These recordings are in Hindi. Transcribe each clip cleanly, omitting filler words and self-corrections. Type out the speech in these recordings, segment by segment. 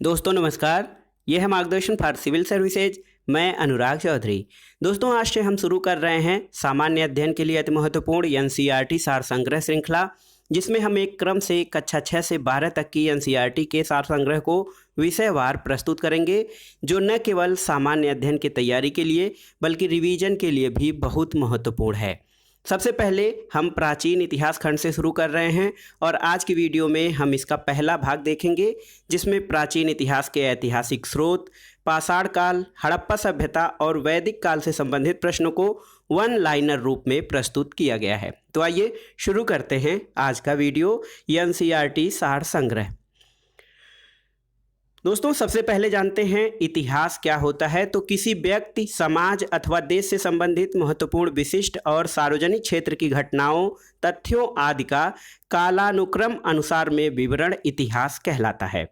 दोस्तों नमस्कार। यह है मार्गदर्शन फॉर सिविल सर्विसेज। मैं अनुराग चौधरी। दोस्तों आज से हम शुरू कर रहे हैं सामान्य अध्ययन के लिए अति महत्वपूर्ण एनसीईआरटी सार संग्रह श्रृंखला, जिसमें हम एक क्रम से कक्षा 6 से 12 तक की एनसीईआरटी के सार संग्रह को विषयवार प्रस्तुत करेंगे, जो न केवल सामान्य अध्ययन की तैयारी के लिए बल्कि रिवीजन के लिए भी बहुत महत्वपूर्ण है। सबसे पहले हम प्राचीन इतिहास खंड से शुरू कर रहे हैं और आज की वीडियो में हम इसका पहला भाग देखेंगे, जिसमें प्राचीन इतिहास के ऐतिहासिक स्रोत, पाषाण काल, हड़प्पा सभ्यता और वैदिक काल से संबंधित प्रश्नों को वन लाइनर रूप में प्रस्तुत किया गया है। तो आइए शुरू करते हैं आज का वीडियो एनसीईआरटी सार संग्रह। दोस्तों सबसे पहले जानते हैं इतिहास क्या होता है। तो किसी व्यक्ति, समाज अथवा देश से संबंधित महत्वपूर्ण, विशिष्ट और सार्वजनिक क्षेत्र की घटनाओं, तथ्यों आदि का कालानुक्रम अनुसार में विवरण इतिहास कहलाता है।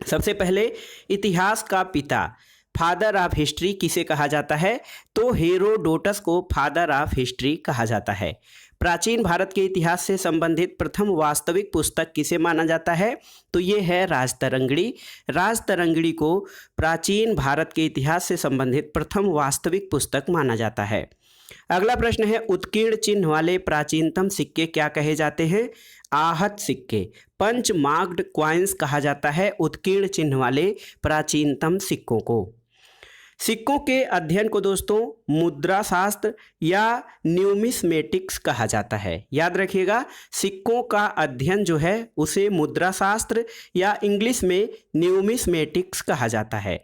सबसे पहले इतिहास का पिता, फादर ऑफ हिस्ट्री किसे कहा जाता है? तो हेरोडोटस को फादर ऑफ हिस्ट्री कहा जाता है। प्राचीन भारत के इतिहास से संबंधित प्रथम वास्तविक पुस्तक किसे माना जाता है? तो ये है राजतरंगिणी। राजतरंगिणी को प्राचीन भारत के इतिहास से संबंधित प्रथम वास्तविक पुस्तक माना जाता है। अगला प्रश्न है, उत्कीर्ण चिन्ह वाले प्राचीनतम सिक्के क्या कहे जाते हैं? आहत सिक्के, पंच मार्क्ड क्वाइंस कहा जाता है उत्कीर्ण चिन्ह वाले प्राचीनतम सिक्कों को। सिक्कों के अध्ययन को दोस्तों मुद्रा शास्त्र या न्यूमिस्मेटिक्स कहा जाता है। याद रखिएगा, सिक्कों का अध्ययन जो है उसे मुद्रा शास्त्र या इंग्लिश में न्यूमिस्मेटिक्स कहा जाता है।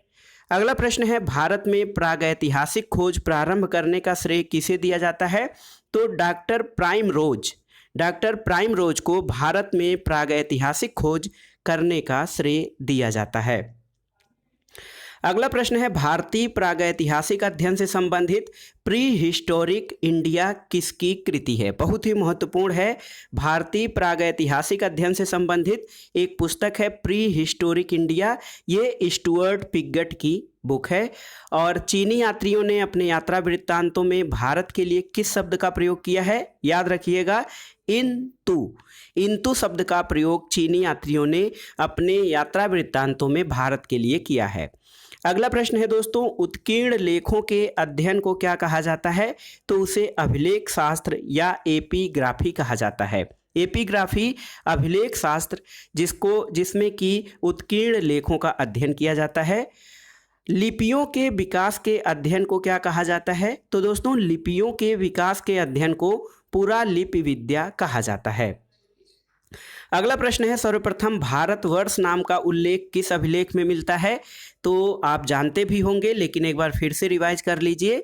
अगला प्रश्न है, भारत में प्रागैतिहासिक खोज प्रारंभ करने का श्रेय किसे दिया जाता है? तो डॉक्टर प्राइम रोज को भारत में प्रागैतिहासिक खोज करने का श्रेय दिया जाता है। अगला प्रश्न है, भारतीय प्रागैतिहासिक अध्ययन से संबंधित प्री हिस्टोरिक इंडिया किसकी कृति है? बहुत ही महत्वपूर्ण है। भारतीय प्रागैतिहासिक अध्ययन से संबंधित एक पुस्तक है प्री हिस्टोरिक इंडिया। ये स्टुअर्ट पिगट की बुक है। और चीनी यात्रियों ने अपने यात्रा वृत्तांतों में भारत के लिए किस शब्द का प्रयोग किया है? याद रखिएगा, इंतु शब्द का प्रयोग चीनी यात्रियों ने अपने यात्रा वृत्तांतों में भारत के लिए किया है। अगला प्रश्न है दोस्तों, उत्कीर्ण लेखों के अध्ययन को क्या कहा जाता है? तो उसे अभिलेख शास्त्र या एपिग्राफी कहा जाता है। एपिग्राफी अभिलेख शास्त्र जिसमें कि उत्कीर्ण लेखों का अध्ययन किया जाता है। लिपियों के विकास के अध्ययन को क्या कहा जाता है? तो दोस्तों लिपियों के विकास के अध्ययन को पुरालिपि विद्या कहा जाता है। अगला प्रश्न है, सर्वप्रथम भारतवर्ष नाम का उल्लेख किस अभिलेख में मिलता है? तो आप जानते भी होंगे, लेकिन एक बार फिर से रिवाइज कर लीजिए।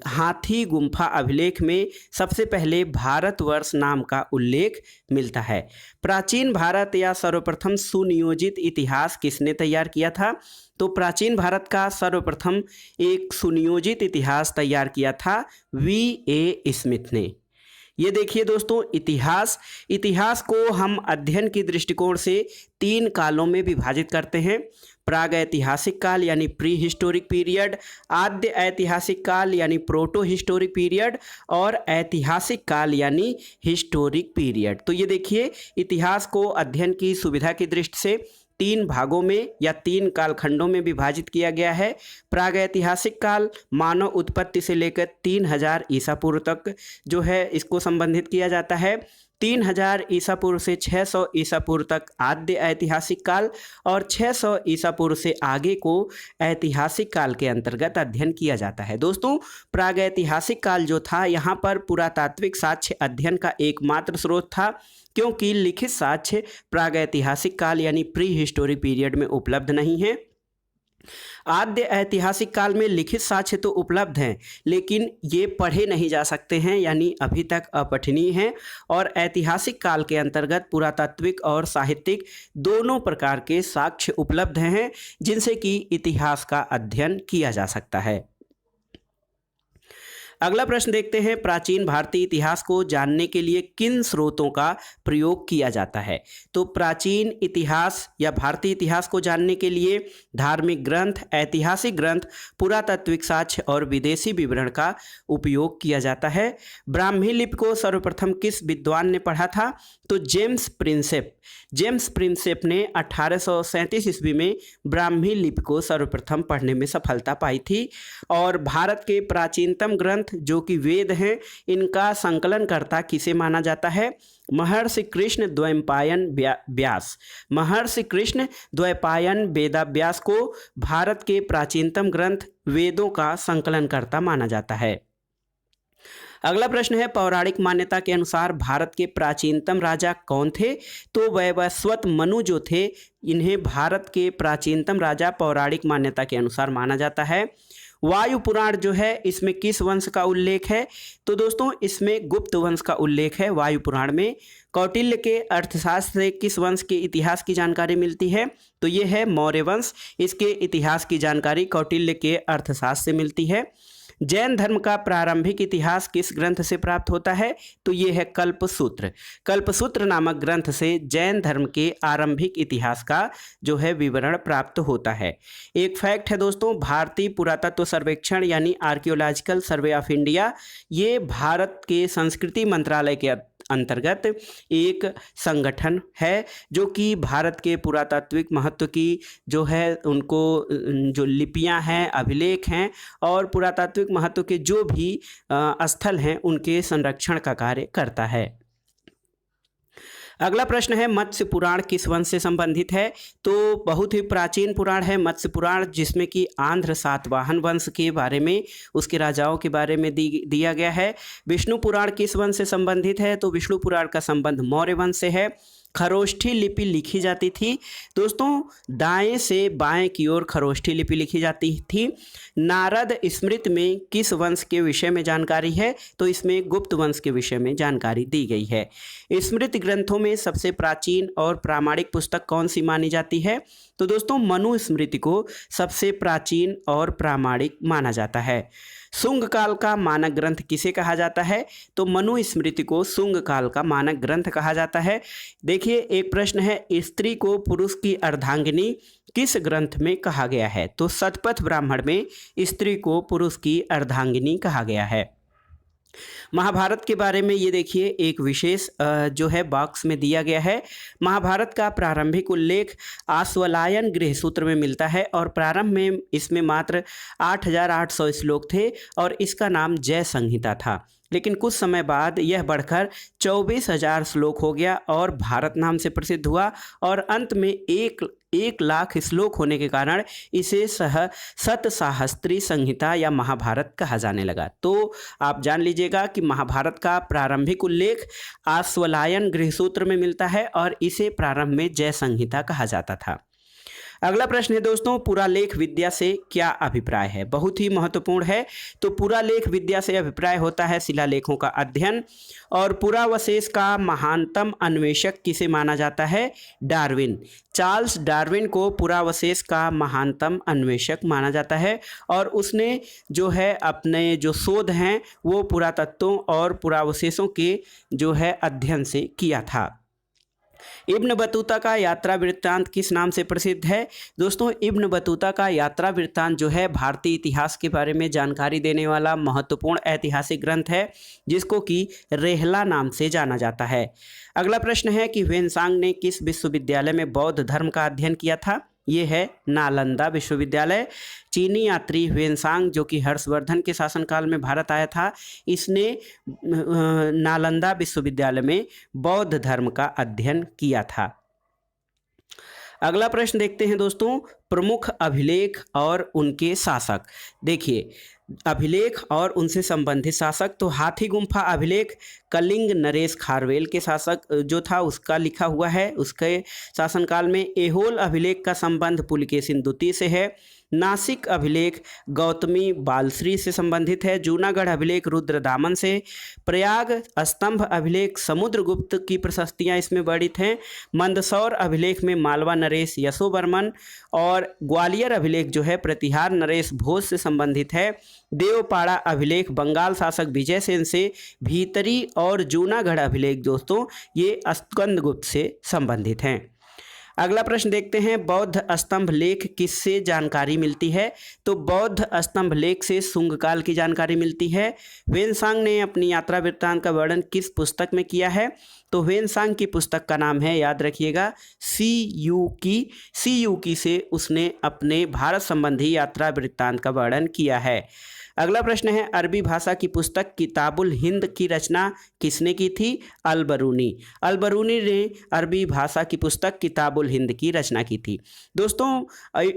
हाथी गुम्फा अभिलेख में सबसे पहले भारतवर्ष नाम का उल्लेख मिलता है। प्राचीन भारत या सर्वप्रथम सुनियोजित इतिहास किसने तैयार किया था? तो प्राचीन भारत का सर्वप्रथम एक सुनियोजित इतिहास तैयार किया था V.A. स्मिथ ने। ये देखिए दोस्तों, इतिहास को हम अध्ययन की दृष्टिकोण से 3 कालों में विभाजित करते हैं। प्रागैतिहासिक काल यानी प्री हिस्टोरिक पीरियड, आद्य ऐतिहासिक काल यानी प्रोटो हिस्टोरिक पीरियड और ऐतिहासिक काल यानी हिस्टोरिक पीरियड। तो ये देखिए, इतिहास को अध्ययन की सुविधा की दृष्टि से 3 भागों में या 3 कालखंडों में विभाजित किया गया है। प्रागैतिहासिक काल मानव उत्पत्ति से लेकर 3000 ईसा पूर्व तक जो है इसको संबंधित किया जाता है। 3000 ईसा पूर्व से 600 ईसा पूर्व तक आद्य ऐतिहासिक काल और 600 ईसा पूर्व से आगे को ऐतिहासिक काल के अंतर्गत अध्ययन किया जाता है। दोस्तों प्रागैतिहासिक काल जो था, यहाँ पर पुरातात्विक साक्ष्य अध्ययन का एकमात्र स्रोत था, क्योंकि लिखित साक्ष्य प्रागैतिहासिक काल यानी प्री हिस्टोरिक पीरियड में उपलब्ध नहीं है। आद्य ऐतिहासिक काल में लिखित साक्ष्य तो उपलब्ध हैं, लेकिन ये पढ़े नहीं जा सकते हैं, यानी अभी तक अपठनीय हैं। और ऐतिहासिक काल के अंतर्गत पुरातात्विक और साहित्यिक दोनों प्रकार के साक्ष्य उपलब्ध हैं, जिनसे कि इतिहास का अध्ययन किया जा सकता है। अगला प्रश्न देखते हैं, प्राचीन भारतीय इतिहास को जानने के लिए किन स्रोतों का प्रयोग किया जाता है? तो प्राचीन इतिहास या भारतीय इतिहास को जानने के लिए धार्मिक ग्रंथ, ऐतिहासिक ग्रंथ, पुरातात्विक साक्ष्य और विदेशी विवरण का उपयोग किया जाता है। ब्राह्मी लिपि को सर्वप्रथम किस विद्वान ने पढ़ा था? तो जेम्स प्रिंसेप ने 1837 ईस्वी में ब्राह्मी लिपि को सर्वप्रथम पढ़ने में सफलता पाई थी। और भारत के प्राचीनतम ग्रंथ जो कि वेद हैं, इनका संकलनकर्ता किसे माना जाता है? महर्षि कृष्ण द्वैपायन व्यास। महर्षि कृष्ण द्वैपायन वेदाव्यास को भारत के प्राचीनतम ग्रंथ वेदों का संकलनकर्ता माना जाता है। अगला प्रश्न है, पौराणिक मान्यता के अनुसार भारत के प्राचीनतम राजा कौन थे? तो वैवस्वत मनु जो थे, इन्हें भारत के प्राचीनतम राजा पौराणिक मान्यता के अनुसार माना जाता है। वायु पुराण जो है, इसमें किस वंश का उल्लेख है? तो दोस्तों इसमें गुप्त वंश का उल्लेख है वायु पुराण में। कौटिल्य के अर्थशास्त्र से किस वंश के इतिहास की जानकारी मिलती है? तो ये है मौर्य वंश। इसके इतिहास की जानकारी कौटिल्य के अर्थशास्त्र से मिलती है। जैन धर्म का प्रारंभिक इतिहास किस ग्रंथ से प्राप्त होता है? तो ये है कल्पसूत्र। कल्पसूत्र नामक ग्रंथ से जैन धर्म के आरंभिक इतिहास का जो है विवरण प्राप्त होता है। एक फैक्ट है दोस्तों, भारतीय पुरातत्व सर्वेक्षण यानी आर्कियोलॉजिकल सर्वे ऑफ इंडिया, ये भारत के संस्कृति मंत्रालय के अंतर्गत एक संगठन है जो कि भारत के पुरातात्विक महत्व की जो है उनको जो लिपियां हैं, अभिलेख हैं और पुरातात्विक महत्व के जो भी स्थल हैं उनके संरक्षण का कार्य करता है। अगला प्रश्न है, मत्स्य पुराण किस वंश से संबंधित है? तो बहुत ही प्राचीन पुराण है मत्स्य पुराण, जिसमें कि आंध्र सातवाहन वंश के बारे में, उसके राजाओं के बारे में दिया गया है। विष्णु पुराण किस वंश से संबंधित है? तो विष्णु पुराण का संबंध मौर्य वंश से है। खरोष्ठी लिपि लिखी जाती थी दोस्तों, दाएं से बाएं की ओर खरोष्ठी लिपि लिखी जाती थी। नारद स्मृति में किस वंश के विषय में जानकारी है? तो इसमें गुप्त वंश के विषय में जानकारी दी गई है। स्मृति ग्रंथों में सबसे प्राचीन और प्रामाणिक पुस्तक कौन सी मानी जाती है? तो दोस्तों मनु स्मृति को सबसे प्राचीन और प्रामाणिक माना जाता है। शुंग काल का मानक ग्रंथ किसे कहा जाता है? तो मनु स्मृति को शुंग काल का मानक ग्रंथ कहा जाता है। देखिए एक प्रश्न है, स्त्री को पुरुष की अर्धांगिनी किस ग्रंथ में कहा गया है? तो शतपथ ब्राह्मण में स्त्री को पुरुष की अर्धांगिनी कहा गया है। महाभारत के बारे में ये देखिए एक विशेष जो है बॉक्स में दिया गया है। महाभारत का प्रारंभिक उल्लेख आश्वलायन गृह सूत्र में मिलता है और प्रारंभ में इसमें मात्र 8800 श्लोक थे और इसका नाम जय संहिता था। लेकिन कुछ समय बाद यह बढ़कर 24,000 श्लोक हो गया और भारत नाम से प्रसिद्ध हुआ और अंत में 1 लाख श्लोक होने के कारण इसे शतसाहस्त्री संहिता या महाभारत कहा जाने लगा। तो आप जान लीजिएगा कि महाभारत का प्रारंभिक उल्लेख आश्वलायन गृहसूत्र में मिलता है और इसे प्रारंभ में जय संहिता कहा जाता था। अगला प्रश्न है दोस्तों, पुरालेख विद्या से क्या अभिप्राय है? बहुत ही महत्वपूर्ण है। तो पुरालेख विद्या से अभिप्राय होता है शिलालेखों का अध्ययन। और पुरावशेष का महानतम अन्वेषक किसे माना जाता है? डार्विन। चार्ल्स डार्विन को पुरावशेष का महानतम अन्वेषक माना जाता है और उसने जो है अपने जो शोध हैं वो पुरातत्वों और पुरावशेषों के जो है अध्ययन से किया था। इब्न बतूता का यात्रा वृत्तांत किस नाम से प्रसिद्ध है? दोस्तों इब्न बतूता का यात्रा वृत्तांत जो है भारतीय इतिहास के बारे में जानकारी देने वाला महत्वपूर्ण ऐतिहासिक ग्रंथ है जिसको कि रेहला नाम से जाना जाता है। अगला प्रश्न है कि ह्वेनसांग ने किस विश्वविद्यालय में बौद्ध धर्म का अध्ययन किया था? ये है नालंदा विश्वविद्यालय। चीनी यात्री ह्वेनसांग जो कि हर्षवर्धन के शासनकाल में भारत आया था, इसने नालंदा विश्वविद्यालय में बौद्ध धर्म का अध्ययन किया था। अगला प्रश्न देखते हैं दोस्तों, प्रमुख अभिलेख और उनके शासक। देखिए अभिलेख और उनसे संबंधित शासक, तो हाथी गुम्फा अभिलेख कलिंग नरेश खारवेल के शासक जो था उसका लिखा हुआ है। उसके शासनकाल में एहोल अभिलेख का संबंध पुलकेशिन द्वितीय से है। नासिक अभिलेख गौतमी बालश्री से संबंधित है। जूनागढ़ अभिलेख रुद्रदामन से। प्रयाग स्तंभ अभिलेख समुद्रगुप्त की प्रशस्तियां इसमें वर्णित हैं। मंदसौर अभिलेख में मालवा नरेश यशोवर्मन और ग्वालियर अभिलेख जो है प्रतिहार नरेश भोज से संबंधित है। देवपाड़ा अभिलेख बंगाल शासक विजयसेन से। भीतरी और जूनागढ़ अभिलेख दोस्तों ये स्कंदगुप्त से संबंधित हैं। अगला प्रश्न देखते हैं, बौद्ध स्तंभ लेख किससे जानकारी मिलती है? तो बौद्ध स्तंभ लेख से शुंग काल की जानकारी मिलती है। ह्वेनसांग ने अपनी यात्रा वृत्तांत का वर्णन किस पुस्तक में किया है? तो ह्वेनसांग की पुस्तक का नाम है, याद रखिएगा, सी यू की से उसने अपने भारत संबंधी यात्रा वृत्तांत का वर्णन किया है। अगला प्रश्न है, अरबी भाषा की पुस्तक किताबुल हिंद की रचना किसने की थी? अल-बरूनी। अल-बरूनी ने अरबी भाषा की पुस्तक किताबुल हिंद की रचना की थी। दोस्तों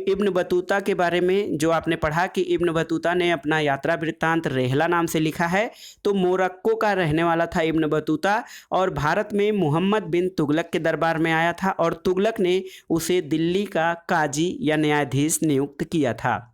इब्न बतूता के बारे में जो आपने पढ़ा कि इब्न बतूता ने अपना यात्रा वृत्तांत रेहला नाम से लिखा है, तो मोरक्को का रहने वाला था इब्न बतूता और भारत में मोहम्मद बिन तुगलक के दरबार में आया था और तुगलक ने उसे दिल्ली का काजी या न्यायाधीश नियुक्त किया था।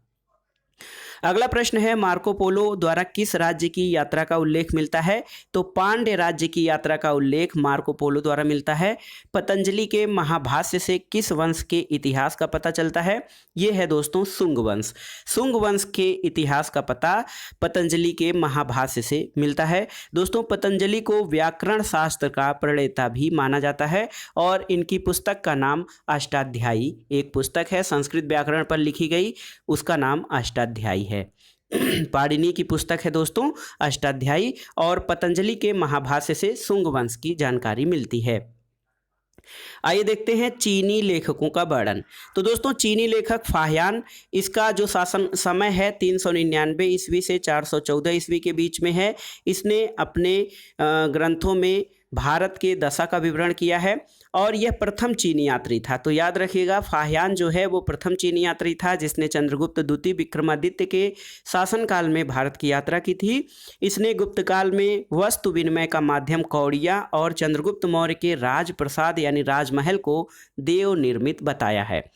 अगला प्रश्न है, मार्को पोलो द्वारा किस राज्य की यात्रा का उल्लेख मिलता है? तो पांड्य राज्य की यात्रा का उल्लेख मार्को पोलो द्वारा मिलता है। पतंजलि के महाभाष्य से किस वंश के इतिहास का पता चलता है? ये है दोस्तों शुंग वंश। शुंग वंश के इतिहास का पता पतंजलि के महाभाष्य से मिलता है। दोस्तों पतंजलि को व्याकरण शास्त्र का प्रणेता भी माना जाता है और इनकी पुस्तक का नाम अष्टाध्यायी एक पुस्तक है, संस्कृत व्याकरण पर लिखी गई, उसका नाम अष्टाध्यायी है। पाणिनि की पुस्तक है दोस्तों अष्टाध्यायी और पतंजलि के महाभाष्य से शुंग वंश की जानकारी मिलती है। आइए देखते हैं चीनी लेखकों का वर्णन। तो दोस्तों चीनी लेखक फाहियान, इसका जो शासन समय है 399 ईस्वी से 414 ईस्वी के बीच में है। इसने अपने ग्रंथों में भारत के दशा का विवरण किया है और यह प्रथम चीनी यात्री था। तो याद रखिएगा फाहियान जो है वो प्रथम चीनी यात्री था जिसने चंद्रगुप्त द्वितीय विक्रमादित्य के शासनकाल में भारत की यात्रा की थी। इसने गुप्त काल में वस्तु विनिमय का माध्यम कौड़िया और चंद्रगुप्त मौर्य के राजप्रसाद यानी राजमहल को देव निर्मित बताया है।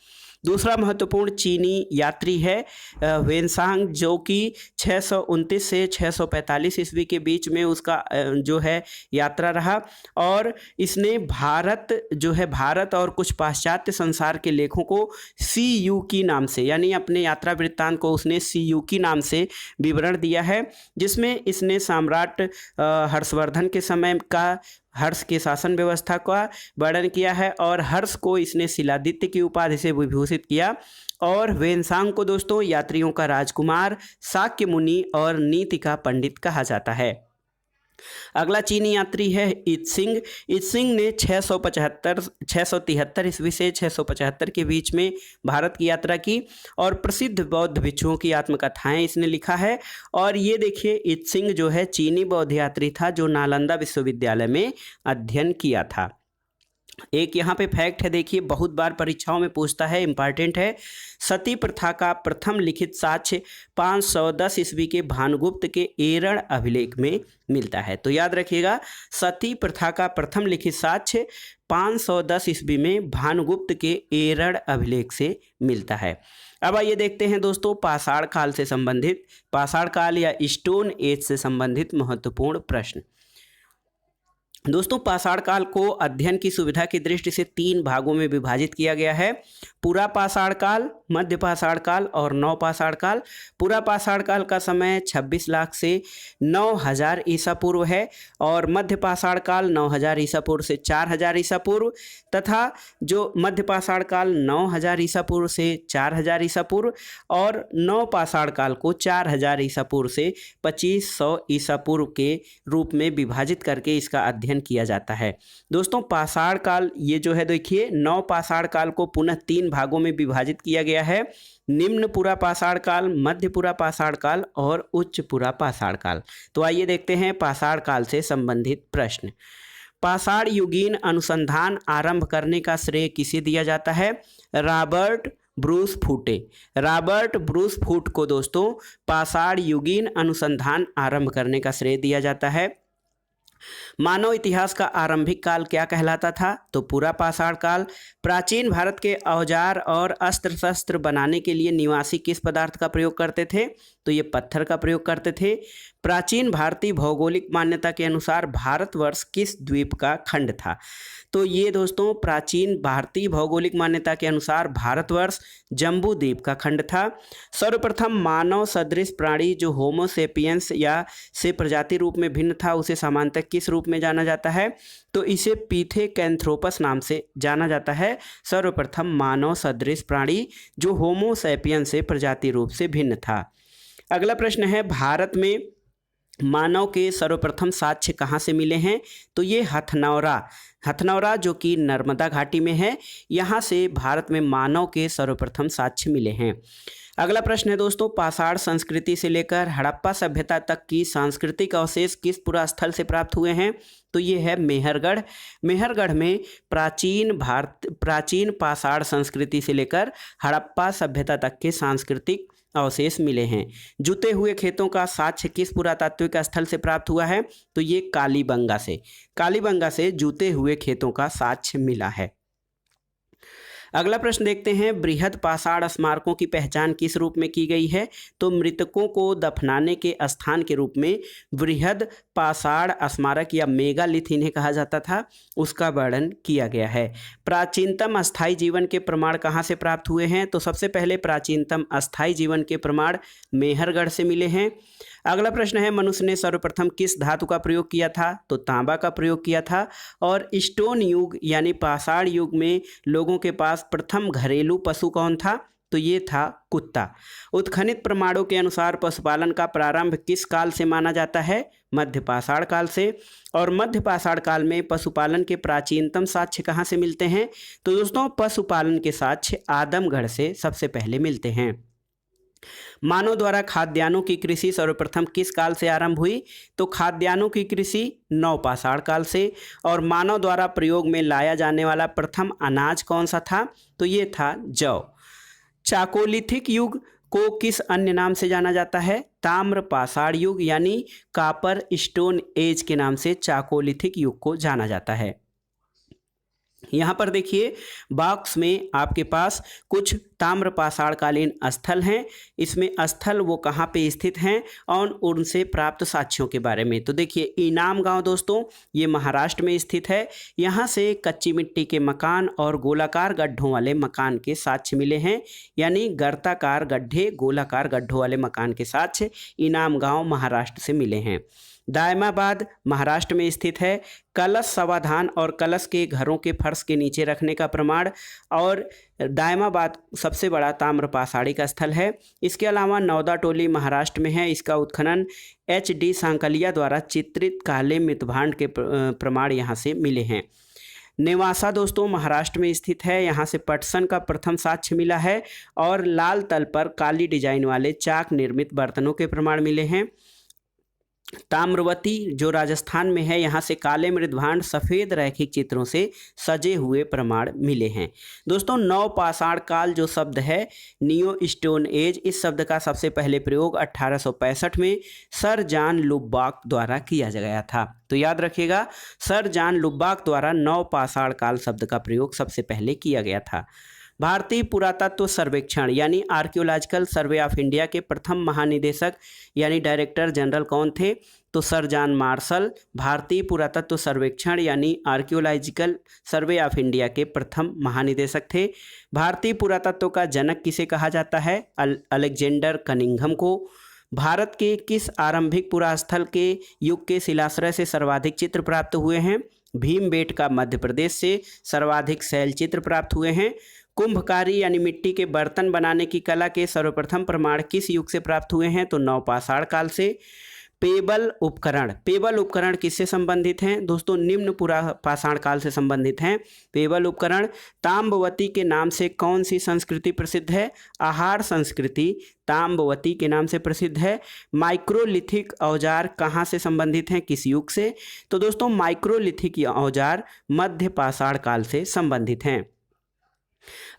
दूसरा महत्वपूर्ण चीनी यात्री है ह्वेनसांग, जो कि 629 से 645 ईस्वी के बीच में उसका जो है यात्रा रहा और इसने भारत और कुछ पाश्चात्य संसार के लेखों को सीयूकी नाम से, यानी अपने यात्रा वृत्तांत को उसने सीयूकी नाम से विवरण दिया है, जिसमें इसने सम्राट हर्षवर्धन के समय का हर्ष के शासन व्यवस्था का वर्णन किया है और हर्ष को इसने शिलादित्य की उपाधि से विभूषित किया और ह्वेनसांग को दोस्तों यात्रियों का राजकुमार, शाक्य मुनि और नीति का पंडित कहा जाता है। अगला चीनी यात्री है इत्सिंग। इत्सिंग ने 673 ईस्वी से 675 के बीच में भारत की यात्रा की और प्रसिद्ध बौद्ध भिक्षुओं की आत्मकथाएं इसने लिखा है। और ये देखिए इत्सिंग जो है चीनी बौद्ध यात्री था जो नालंदा विश्वविद्यालय में अध्ययन किया था। एक यहाँ पे फैक्ट है, देखिए बहुत बार परीक्षाओं में पूछता है, इंपॉर्टेंट है। सती प्रथा का प्रथम लिखित साक्ष्य 510 ईस्वी के भानुगुप्त के एरण अभिलेख में मिलता है। तो याद रखिएगा सती प्रथा का प्रथम लिखित साक्ष्य 510 ईस्वी में भानुगुप्त के एरण अभिलेख से मिलता है। अब आइए देखते हैं दोस्तों पाषाण काल से संबंधित, पाषाण काल या स्टोन एज से संबंधित महत्वपूर्ण प्रश्न। दोस्तों पाषाण काल को अध्ययन की सुविधा की दृष्टि से 3 भागों में विभाजित किया गया है, पूरा पाषाण काल, मध्य पाषाण काल और नव पाषाण काल। पूरा पाषाण काल का समय 26 लाख से 9000 ईसा पूर्व है और मध्य पाषाण काल 9000 ईसा पूर्व से 4000 ईसा पूर्व तथा जो मध्य पाषाण काल 9000 ईसा पूर्व से 4000 ईसा पूर्व और नव पाषाण काल को 4000 ईसा पूर्व से 2500 ईसा पूर्व के रूप में विभाजित करके इसका अध्ययन किया जाता है। दोस्तों पाषाण काल ये जो है देखिए नव पाषाण काल को पुनः 3 भागों में विभाजित किया गया है, निम्न पुरा पाषाण काल, मध्य पुरा पाषाण काल और उच्च पुरा पाषाण काल। तो आइए देखते हैं पाषाण काल से संबंधित प्रश्न। पाषाण युगीन अनुसंधान आरंभ करने का श्रेय किसे दिया जाता है? रॉबर्ट ब्रूस फूटे। रॉबर्ट ब्रूस फूट को दोस्तों पाषाण युगीन अनुसंधान आरंभ करने का श्रेय दिया जाता है। मानव इतिहास का आरंभिक काल क्या कहलाता था? तो पूरा पाषाण काल। प्राचीन भारत के औजार और अस्त्र शस्त्र बनाने के लिए निवासी किस पदार्थ का प्रयोग करते थे? तो ये पत्थर का प्रयोग करते थे। प्राचीन भारतीय भौगोलिक मान्यता के अनुसार भारतवर्ष किस द्वीप का खंड था? तो ये दोस्तों प्राचीन भारतीय भौगोलिक मान्यता के अनुसार भारतवर्ष जम्बू द्वीप का खंड था। सर्वप्रथम मानव सदृश प्राणी जो होमो सेपियंस या से प्रजाति रूप में भिन्न था उसे सामान्यतः किस रूप में जाना जाता है? तो इसे पिथेकैंथ्रोपस नाम से जाना जाता है। सर्वप्रथम मानव सदृश प्राणी जो होमो सेपियंस से प्रजाति रूप से भिन्न था। अगला प्रश्न है, भारत में मानव के सर्वप्रथम साक्ष्य कहाँ से मिले हैं? तो ये हथनौरा जो कि नर्मदा घाटी में है, यहाँ से भारत में मानव के सर्वप्रथम साक्ष्य मिले हैं। अगला प्रश्न है दोस्तों, पाषाण संस्कृति से लेकर हड़प्पा सभ्यता तक की सांस्कृतिक अवशेष किस पुरास्थल से प्राप्त हुए हैं? तो ये है मेहरगढ़। मेहरगढ़ में प्राचीन पाषाण संस्कृति से लेकर हड़प्पा सभ्यता तक के सांस्कृतिक अवशेष मिले हैं। जुते हुए खेतों का साक्ष्य किस पुरातात्विक स्थल से प्राप्त हुआ है? तो ये कालीबंगा से जुते हुए खेतों का साक्ष्य मिला है। अगला प्रश्न देखते हैं, बृहद पाषाण स्मारकों की पहचान किस रूप में की गई है? तो मृतकों को दफनाने के स्थान के रूप में बृहद पाषाण स्मारक या मेगालिथ इन्हें कहा जाता था, उसका वर्णन किया गया है। प्राचीनतम अस्थायी जीवन के प्रमाण कहाँ से प्राप्त हुए हैं? तो सबसे पहले प्राचीनतम अस्थायी जीवन के प्रमाण मेहरगढ़ से मिले हैं। अगला प्रश्न है, मनुष्य ने सर्वप्रथम किस धातु का प्रयोग किया था? तो तांबा का प्रयोग किया था। और स्टोन युग यानी पाषाण युग में लोगों के पास प्रथम घरेलू पशु कौन था? तो ये था कुत्ता। उत्खनित प्रमाणों के अनुसार पशुपालन का प्रारंभ किस काल से माना जाता है? मध्य पाषाण काल से। और मध्य पाषाण काल में पशुपालन के प्राचीनतम साक्ष्य कहाँ से मिलते हैं? तो दोस्तों पशुपालन के साक्ष्य आदमगढ़ से सबसे पहले मिलते हैं। मानव द्वारा खाद्यान्नों की कृषि सर्वप्रथम किस काल से आरंभ हुई? तो खाद्यान्नों की कृषि नवपाषाण काल से। और मानव द्वारा प्रयोग में लाया जाने वाला प्रथम अनाज कौन सा था? तो ये था जौ। चाकोलिथिक युग को किस अन्य नाम से जाना जाता है? ताम्र पाषाण युग यानी कापर स्टोन एज के नाम से चाकोलिथिक युग को जाना जाता है। यहाँ पर देखिए बॉक्स में आपके पास कुछ ताम्र पाषाणकालीन स्थल हैं। इसमें स्थल वो कहाँ पे स्थित हैं और उनसे प्राप्त साक्ष्यों के बारे में। तो देखिए इनाम गांव दोस्तों ये महाराष्ट्र में स्थित है। यहाँ से कच्ची मिट्टी के मकान और गोलाकार गड्ढों वाले मकान के साक्ष्य मिले हैं, यानी गर्ताकार गड्ढे गोलाकार गड्ढों वाले मकान के साक्ष्य इनाम गांव महाराष्ट्र से मिले हैं। दायमाबाद महाराष्ट्र में स्थित है। कलश समाधान और कलश के घरों के फर्श के नीचे रखने का प्रमाण और दायमाबाद सबसे बड़ा ताम्र पाषाणी का स्थल है। इसके अलावा नौदा टोली महाराष्ट्र में है। इसका उत्खनन HD सांकलिया द्वारा चित्रित काले मृतभांड के प्रमाण यहाँ से मिले हैं। नेवासा दोस्तों महाराष्ट्र में स्थित है। यहाँ से पटसन का प्रथम साक्ष्य मिला है और लाल तल पर काली डिजाइन वाले चाक निर्मित बर्तनों के प्रमाण मिले हैं। ताम्रवती जो राजस्थान में है, यहाँ से काले मृतभांड सफ़ेद रैखिक चित्रों से सजे हुए प्रमाण मिले हैं। दोस्तों नवपाषाण काल जो शब्द है नियो स्टोन एज, इस शब्द का सबसे पहले प्रयोग 1865 में सर जॉन लुबाक द्वारा किया गया था। तो याद रखिएगा सर जॉन लुबाक द्वारा नवपाषाण काल शब्द का प्रयोग सबसे पहले किया गया था। भारतीय पुरातत्व सर्वेक्षण यानी आर्कियोलॉजिकल सर्वे ऑफ इंडिया के प्रथम महानिदेशक यानी डायरेक्टर जनरल कौन थे? तो सर जॉन मार्शल भारतीय पुरातत्व सर्वेक्षण यानी आर्कियोलॉजिकल सर्वे ऑफ इंडिया के प्रथम महानिदेशक थे। भारतीय पुरातत्व का जनक किसे कहा जाता है? अलेक्जेंडर कनिंघम को। भारत के किस आरंभिक पुरास्थल के युग के शिलाश्रय से सर्वाधिक चित्र प्राप्त हुए हैं? भीमबेटका मध्य प्रदेश से सर्वाधिक शैल चित्र प्राप्त हुए हैं। कुंभकारी यानी मिट्टी के बर्तन बनाने की कला के सर्वप्रथम प्रमाण किस युग से प्राप्त हुए हैं? तो नवपाषाण काल से। पेबल उपकरण किससे संबंधित हैं? दोस्तों निम्न पुरापाषाण काल से संबंधित हैं। पेबल उपकरण। ताम्बवती के नाम से कौन सी संस्कृति प्रसिद्ध है? आहार संस्कृति ताम्बवती के नाम से प्रसिद्ध है। माइक्रोलिथिक औजार कहाँ से संबंधित हैं, किस युग से? तो दोस्तों माइक्रोलिथिक औजार मध्य पाषाण काल से संबंधित हैं।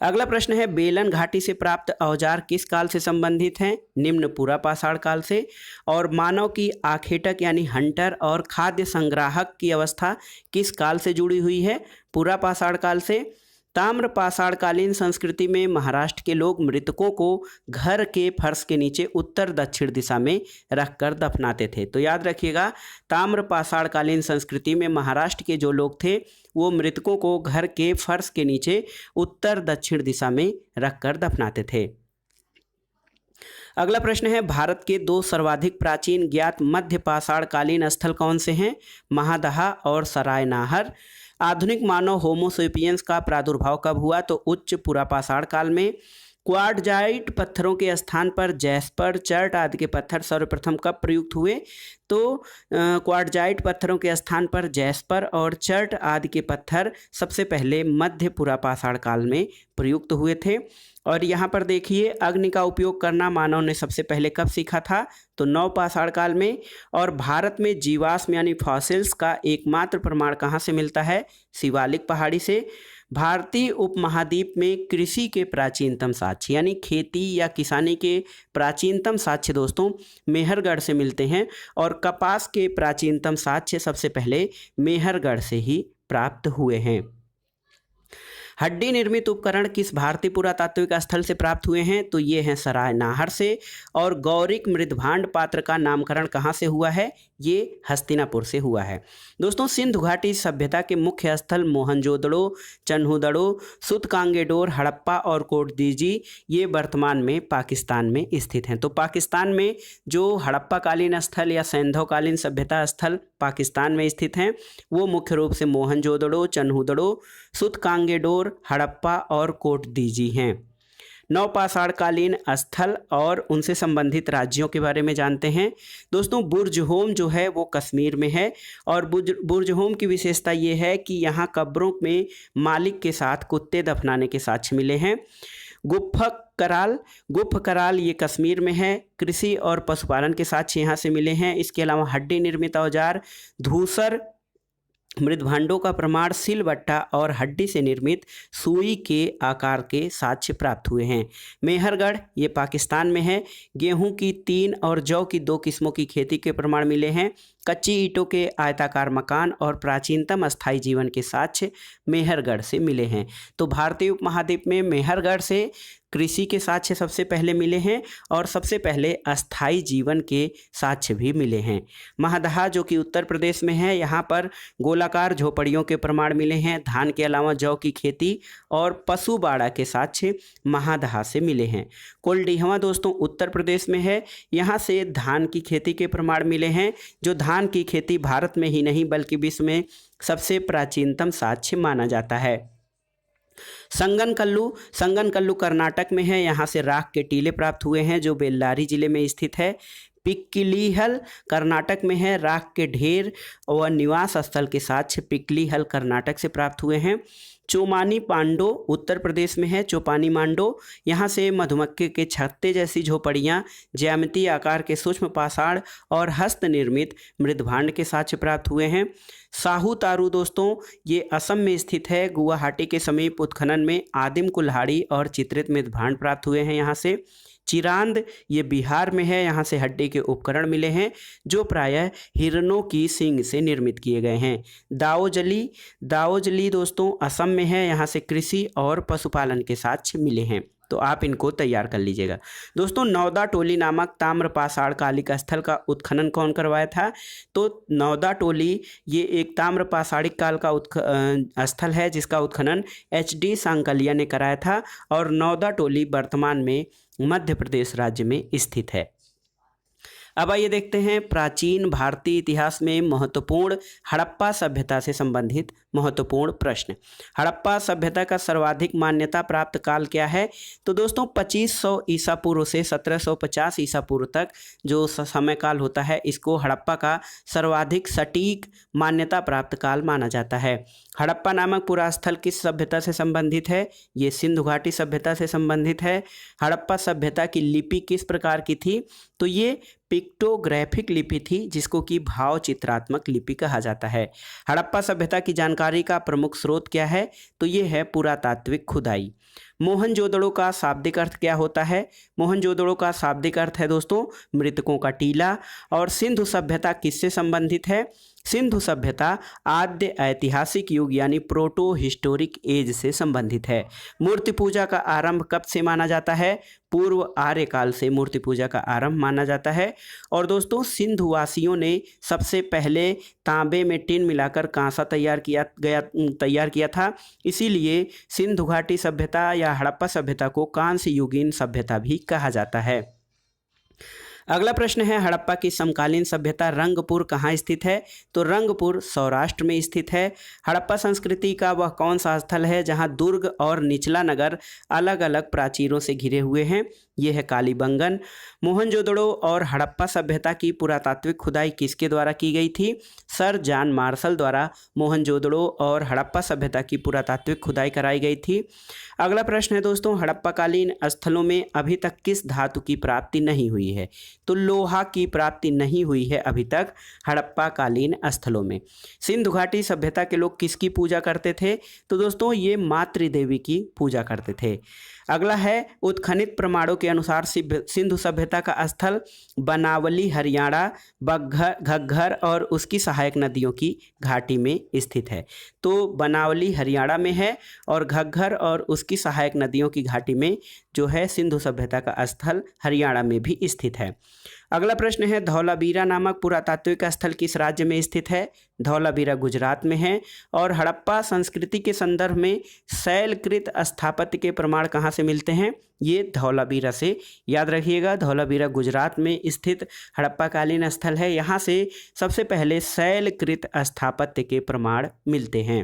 अगला प्रश्न है बेलन घाटी से प्राप्त औजार किस काल से संबंधित हैं? निम्न पूरा पाषाण काल से। और मानव की आखेटक यानी हंटर और खाद्य संग्राहक की अवस्था किस काल से जुड़ी हुई है? पूरा पाषाण काल से। ताम्र पाषाणकालीन संस्कृति में महाराष्ट्र के लोग मृतकों को घर के फर्श के नीचे उत्तर दक्षिण दिशा में रखकर दफनाते थे। तो याद रखिएगा, ताम्र पाषाणकालीन संस्कृति में महाराष्ट्र के जो लोग थे वो मृतकों को घर के फर्श के नीचे उत्तर दक्षिण दिशा में रखकर दफनाते थे। अगला प्रश्न है भारत के 2 सर्वाधिक प्राचीन ज्ञात मध्य पाषाणकालीन स्थल कौन से हैं? महादहा और सरायनाहर। आधुनिक मानव होमो सेपियंस का प्रादुर्भाव कब हुआ? तो उच्च पुरापाषाण काल में। क्वार्टजाइट पत्थरों के स्थान पर जैस्पर, चर्ट आदि के पत्थर सर्वप्रथम कब प्रयुक्त हुए? तो क्वार्टजाइट पत्थरों के स्थान पर जैस्पर और चर्ट आदि के पत्थर सबसे पहले मध्य पुरापाषाण काल में प्रयुक्त हुए थे। और यहाँ पर देखिए, अग्नि का उपयोग करना मानव ने सबसे पहले कब सीखा था? तो नवपाषाण काल में। और भारत में जीवाश्म यानी फॉसिल्स का एकमात्र प्रमाण कहाँ से मिलता है? शिवालिक पहाड़ी से। भारतीय उपमहाद्वीप में कृषि के प्राचीनतम साक्ष्य यानी खेती या किसानी के प्राचीनतम साक्ष्य दोस्तों मेहरगढ़ से मिलते हैं। और कपास के प्राचीनतम साक्ष्य सबसे पहले मेहरगढ़ से ही प्राप्त हुए हैं। हड्डी निर्मित उपकरण किस भारतीय पुरातात्विक स्थल से प्राप्त हुए हैं? तो ये हैं सरायनाहर से। और गौरिक मृदभांड पात्र का नामकरण कहाँ से हुआ है? ये हस्तिनापुर से हुआ है। दोस्तों, सिंधु घाटी सभ्यता के मुख्य स्थल मोहनजोदड़ो, चन्हुदड़ो, सुतकांगेडोर, हड़प्पा और कोटदीजी ये वर्तमान में पाकिस्तान में स्थित हैं। तो पाकिस्तान में जो हड़प्पा कालीन स्थल या सैंधव कालीन सभ्यता स्थल पाकिस्तान में स्थित हैं वो मुख्य रूप से मोहनजोदड़ो, चन्हुदड़ो, सुतकांगेडोर, हड़प्पा और कोटदीजी हैं। नवपाषाणकालीन स्थल और उनसे संबंधित राज्यों के बारे में जानते हैं। दोस्तों, बुर्जहोम जो है वो कश्मीर में है। और बुर्जहोम की विशेषता ये है कि यहाँ कब्रों में मालिक के साथ कुत्ते दफनाने के साक्ष्य मिले हैं। गुप्फकराल ये कश्मीर में है। कृषि और पशुपालन के साक्ष्य यहाँ से मिले हैं। इसके अलावा हड्डी निर्मित औजार, धूसर, मृदभांडों का प्रमाण, सिलबट्टा और हड्डी से निर्मित सुई के आकार के साक्ष्य प्राप्त हुए हैं। मेहरगढ़ ये पाकिस्तान में है। गेहूं की 3 और जौ की 2 किस्मों की खेती के प्रमाण मिले हैं। कच्ची ईंटों के आयताकार मकान और प्राचीनतम अस्थायी जीवन के साक्ष्य मेहरगढ़ से मिले हैं। तो भारतीय उपमहाद्वीप में मेहरगढ़ से कृषि के साक्ष्य सबसे पहले मिले हैं और सबसे पहले अस्थायी जीवन के साक्ष्य भी मिले हैं। महादहा जो कि उत्तर प्रदेश में है, यहाँ पर गोलाकार झोपड़ियों के प्रमाण मिले हैं। धान के अलावा जौ की खेती और पशु बाड़ा के साक्ष्य महादहा से मिले हैं। कोल्डिहवा दोस्तों उत्तर प्रदेश में है, यहाँ से धान की खेती के प्रमाण मिले हैं, जो धान की खेती भारत में ही नहीं बल्कि विश्व में सबसे प्राचीनतम साक्ष्य माना जाता है। संगनकल्लू कर्नाटक में है, यहाँ से राख के टीले प्राप्त हुए हैं जो बेल्लारी जिले में स्थित है। पिक्किलीहल कर्नाटक में है, राख के ढेर और निवास स्थल के साक्ष्य पिक्किलीहल कर्नाटक से प्राप्त हुए हैं। चोमानी पांडो उत्तर प्रदेश में है। चोपानी मांडो यहाँ से मधुमक्खी के छत्ते जैसी झोपड़ियाँ, ज्यामितीय आकार के सूक्ष्म पाषाण और हस्त निर्मित मृदभांड के साक्ष्य प्राप्त हुए हैं। साहू तारू दोस्तों ये असम में स्थित है। गुवाहाटी के समीप उत्खनन में आदिम कुल्हाड़ी और चित्रित मृदभांड प्राप्त हुए हैं यहाँ से। चिरांद ये बिहार में है, यहाँ से हड्डी के उपकरण मिले हैं जो प्रायः हिरणों की सींग से निर्मित किए गए हैं। दाओजली दोस्तों असम में है, यहाँ से कृषि और पशुपालन के साक्ष्य मिले हैं। तो आप इनको तैयार कर लीजिएगा। दोस्तों, नौदा टोली नामक ताम्र पाषाण कालिक स्थल का उत्खनन कौन करवाया था? तो नौदा टोली ये एक ताम्र पाषाणिक काल का स्थल है जिसका उत्खनन HD सांकलिया ने कराया था। और नौदा टोली वर्तमान में मध्य प्रदेश राज्य में स्थित है। अब आइए देखते हैं प्राचीन भारतीय इतिहास में महत्वपूर्ण हड़प्पा सभ्यता से संबंधित महत्वपूर्ण प्रश्न। हड़प्पा सभ्यता का सर्वाधिक मान्यता प्राप्त काल क्या है? तो दोस्तों 2500 ईसा पूर्व से 1750 ईसा पूर्व तक जो समय काल होता है इसको हड़प्पा का सर्वाधिक सटीक मान्यता प्राप्त काल माना जाता है। हड़प्पा नामक पूरा स्थल किस सभ्यता से संबंधित है? ये सिंधु घाटी सभ्यता से संबंधित है। हड़प्पा सभ्यता की लिपि किस प्रकार की थी? तो ये पिक्टोग्राफिक लिपि थी, जिसको कि भाव चित्रात्मक लिपि कहा जाता है। हड़प्पा सभ्यता की जानकारी का प्रमुख स्रोत क्या है? तो ये है पुरातात्विक खुदाई। मोहनजोदड़ो का शाब्दिक अर्थ क्या होता है? मोहनजोदड़ो का शाब्दिक अर्थ है दोस्तों मृतकों का टीला। और सिंधु सभ्यता किससे संबंधित है? सिंधु सभ्यता आद्य ऐतिहासिक युग यानी प्रोटो हिस्टोरिक एज से संबंधित है। मूर्ति पूजा का आरंभ कब से माना जाता है? पूर्व आर्य काल से मूर्ति पूजा का आरंभ माना जाता है। और दोस्तों सिंधु वासियों ने सबसे पहले तांबे में टिन मिलाकर कांसा तैयार किया था। इसीलिए सिंधु घाटी सभ्यता या हड़प्पा सभ्यता को कांस्य युगीन सभ्यता भी कहा जाता है। अगला प्रश्न है, हड़प्पा की समकालीन सभ्यता रंगपुर कहाँ स्थित है? तो रंगपुर सौराष्ट्र में स्थित है। हड़प्पा संस्कृति का वह कौन सा स्थल है जहाँ दुर्ग और निचला नगर अलग अलग प्राचीरों से घिरे हुए हैं? ये है कालीबंगन। मोहनजोदड़ो और हड़प्पा सभ्यता की पुरातात्विक खुदाई किसके द्वारा की गई थी? सर जॉन मार्शल द्वारा मोहनजोदड़ो और हड़प्पा सभ्यता की पुरातात्विक खुदाई कराई गई थी। अगला प्रश्न है दोस्तों, हड़प्पाकालीन स्थलों में अभी तक किस धातु की प्राप्ति नहीं हुई है? तो लोहा की प्राप्ति नहीं हुई है अभी तक हड़प्पाकालीन स्थलों में। सिंधु घाटी सभ्यता के लोग किसकी पूजा करते थे? तो दोस्तों ये मातृदेवी की पूजा करते थे। अगला है, उत्खनित प्रमाणों के अनुसार सिंधु सभ्यता का स्थल बनावली हरियाणा, घग्घर और उसकी सहायक नदियों की घाटी में स्थित है। तो बनावली हरियाणा में है और घग्घर और उसकी सहायक नदियों की घाटी में जो है सिंधु सभ्यता का स्थल हरियाणा में भी स्थित है। अगला प्रश्न है, धौलावीरा नामक पुरातात्विक स्थल किस राज्य में स्थित है? धौलावीरा गुजरात में है। और हड़प्पा संस्कृति के संदर्भ में शैलकृत स्थापत्य के प्रमाण कहाँ से मिलते हैं? ये धौलावीरा से। याद रखिएगा, धौलावीरा गुजरात में स्थित हड़प्पाकालीन स्थल है। यहाँ से सबसे पहले शैलकृत स्थापत्य के प्रमाण मिलते हैं।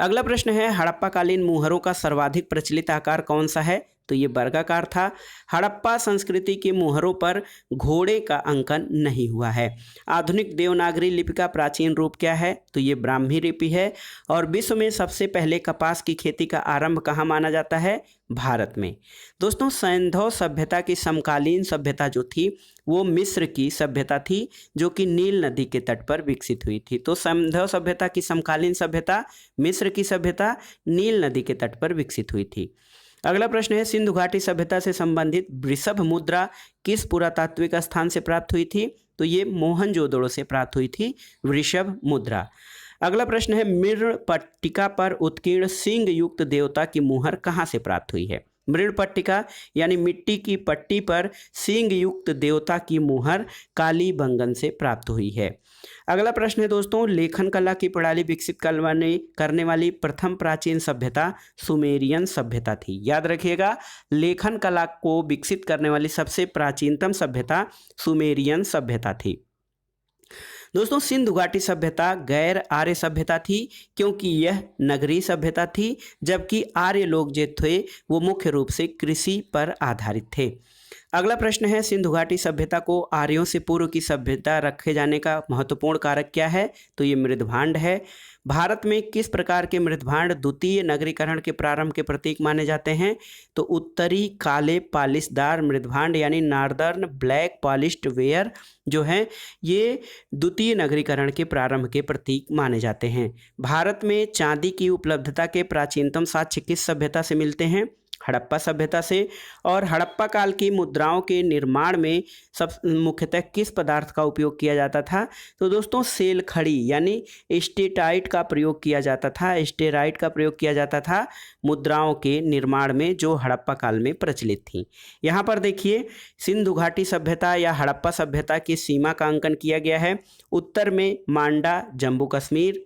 अगला प्रश्न है, हड़प्पाकालीन मुहरों का सर्वाधिक प्रचलित आकार कौन सा है? तो ये वर्गाकार था। हड़प्पा संस्कृति के मुहरों पर घोड़े का अंकन नहीं हुआ है। आधुनिक देवनागरी लिपि का प्राचीन रूप क्या है? तो ये ब्राह्मी लिपि है। और विश्व में सबसे पहले कपास की खेती का आरंभ कहाँ माना जाता है? भारत में। दोस्तों सैंधव सभ्यता की समकालीन सभ्यता जो थी वो मिस्र की सभ्यता थी, जो कि नील नदी के तट पर विकसित हुई थी। तो सैंधव सभ्यता की समकालीन सभ्यता मिस्र की सभ्यता नील नदी के तट पर विकसित हुई थी। अगला प्रश्न है, सिंधु घाटी सभ्यता से संबंधित वृषभ मुद्रा किस पुरातात्विक स्थान से प्राप्त हुई थी? तो ये मोहनजोदड़ो से प्राप्त हुई थी वृषभ मुद्रा। अगला प्रश्न है, मृणपट्टिका पर उत्कीर्ण सिंह युक्त देवता की मुहर कहाँ से प्राप्त हुई है? मृणपट्टिका यानी मिट्टी की पट्टी पर सिंह युक्त देवता की मुहर कालीबंगन से प्राप्त हुई है। अगला प्रश्न है दोस्तों, लेखन कला की प्रणाली विकसित करने वाली प्रथम प्राचीन सभ्यता सुमेरियन सभ्यता थी। याद रखिएगा, लेखन कला को विकसित करने वाली सबसे प्राचीनतम सभ्यता सुमेरियन सभ्यता थी। दोस्तों सिंधु घाटी सभ्यता गैर आर्य सभ्यता थी, क्योंकि यह नगरीय सभ्यता थी, जबकि आर्य लोग जो थे वो मुख्य रूप से कृषि पर आधारित थे। अगला प्रश्न है, सिंधु घाटी सभ्यता को आर्यों से पूर्व की सभ्यता रखे जाने का महत्वपूर्ण कारक क्या है? तो ये मृदभांड है। भारत में किस प्रकार के मृदभांड द्वितीय नगरीकरण के प्रारंभ के प्रतीक माने जाते हैं? तो उत्तरी काले पालिशदार मृदभांड यानी नॉर्दर्न ब्लैक पॉलिश्ड वेयर जो है ये द्वितीय नगरीकरण के प्रारंभ के प्रतीक माने जाते हैं। भारत में चांदी की उपलब्धता के प्राचीनतम साक्ष्य किस सभ्यता से मिलते हैं? हड़प्पा सभ्यता से। और हड़प्पा काल की मुद्राओं के निर्माण में सब मुख्यतः किस पदार्थ का उपयोग किया जाता था? तो दोस्तों सेल खड़ी यानी स्टेटाइट का प्रयोग किया जाता था। स्टेराइट का प्रयोग किया जाता था मुद्राओं के निर्माण में, जो हड़प्पा काल में प्रचलित थी। यहाँ पर देखिए सिंधु घाटी सभ्यता या हड़प्पा सभ्यता की सीमा का अंकन किया गया है। उत्तर में मांडा जम्मू कश्मीर,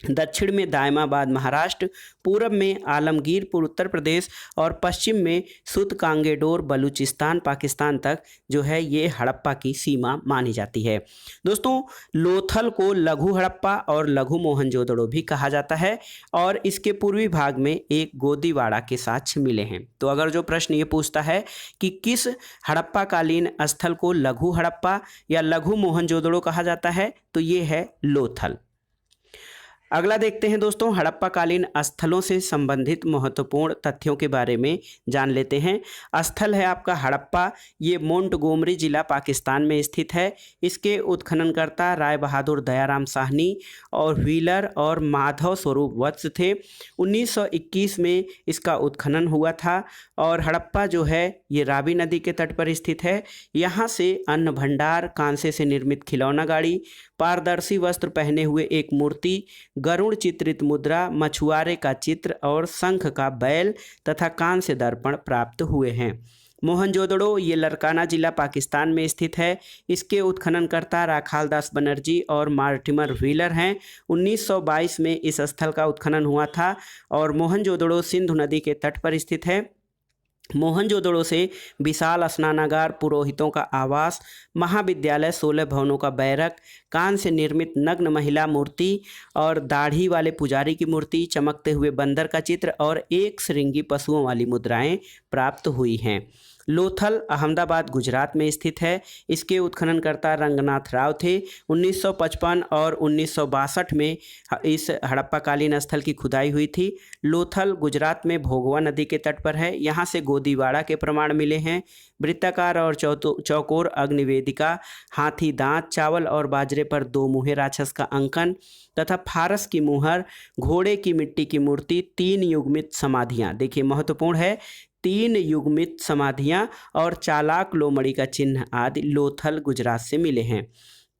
दक्षिण में दायमाबाद महाराष्ट्र, पूरब में आलमगीरपुर उत्तर प्रदेश और पश्चिम में सुतकांगेडोर बलूचिस्तान पाकिस्तान तक जो है ये हड़प्पा की सीमा मानी जाती है। दोस्तों लोथल को लघु हड़प्पा और लघु मोहनजोदड़ो भी कहा जाता है और इसके पूर्वी भाग में एक गोदीवाड़ा के साक्ष्य मिले हैं। तो अगर जो प्रश्न ये पूछता है कि किस हड़प्पा कालीन स्थल को लघु हड़प्पा या लघु मोहनजोदड़ो कहा जाता है, तो ये है लोथल। अगला देखते हैं दोस्तों, हड़प्पा कालीन स्थलों से संबंधित महत्वपूर्ण तथ्यों के बारे में जान लेते हैं। स्थल है आपका हड़प्पा, ये मोंटगोमरी जिला पाकिस्तान में स्थित है। इसके उत्खननकर्ता राय बहादुर दयाराम साहनी और व्हीलर और माधव स्वरूप वत्स थे। 1921 में इसका उत्खनन हुआ था और हड़प्पा जो है ये रावी नदी के तट पर स्थित है। यहाँ से अन्न भंडार, कांसे से निर्मित खिलौना गाड़ी, पारदर्शी वस्त्र पहने हुए एक मूर्ति, गरुड़ चित्रित मुद्रा, मछुआरे का चित्र और शंख का बैल तथा कांस्य दर्पण प्राप्त हुए हैं। मोहनजोदड़ो ये लरकाना जिला पाकिस्तान में स्थित है। इसके उत्खननकर्ता राखालदास बनर्जी और मार्टिमर व्हीलर हैं। 1922 में इस स्थल का उत्खनन हुआ था और मोहनजोदड़ो सिंधु नदी के तट पर स्थित है। मोहनजोदड़ो से विशाल स्नानागार, पुरोहितों का आवास, महाविद्यालय, 16 भवनों का बैरक, कान से निर्मित नग्न महिला मूर्ति और दाढ़ी वाले पुजारी की मूर्ति, चमकते हुए बंदर का चित्र और एक श्रृंगी पशुओं वाली मुद्राएं प्राप्त हुई हैं। लोथल अहमदाबाद गुजरात में स्थित है। इसके उत्खननकर्ता रंगनाथ राव थे। 1955 और 1962 में इस हड़प्पा कालीन स्थल की खुदाई हुई थी। लोथल गुजरात में भोगवा नदी के तट पर है। यहाँ से गोदीवाड़ा के प्रमाण मिले हैं। वृत्ताकार और चौकोर अग्निवेदिका, हाथी दांत, चावल और बाजरे पर 2 मुहे राक्षस का अंकन तथा फारस की मुहर, घोड़े की मिट्टी की मूर्ति, 3 युग्मित समाधियाँ, देखिए महत्वपूर्ण है, 3 युग्मित समाधियाँ और चालाक लोमड़ी का चिन्ह आदि लोथल गुजरात से मिले हैं।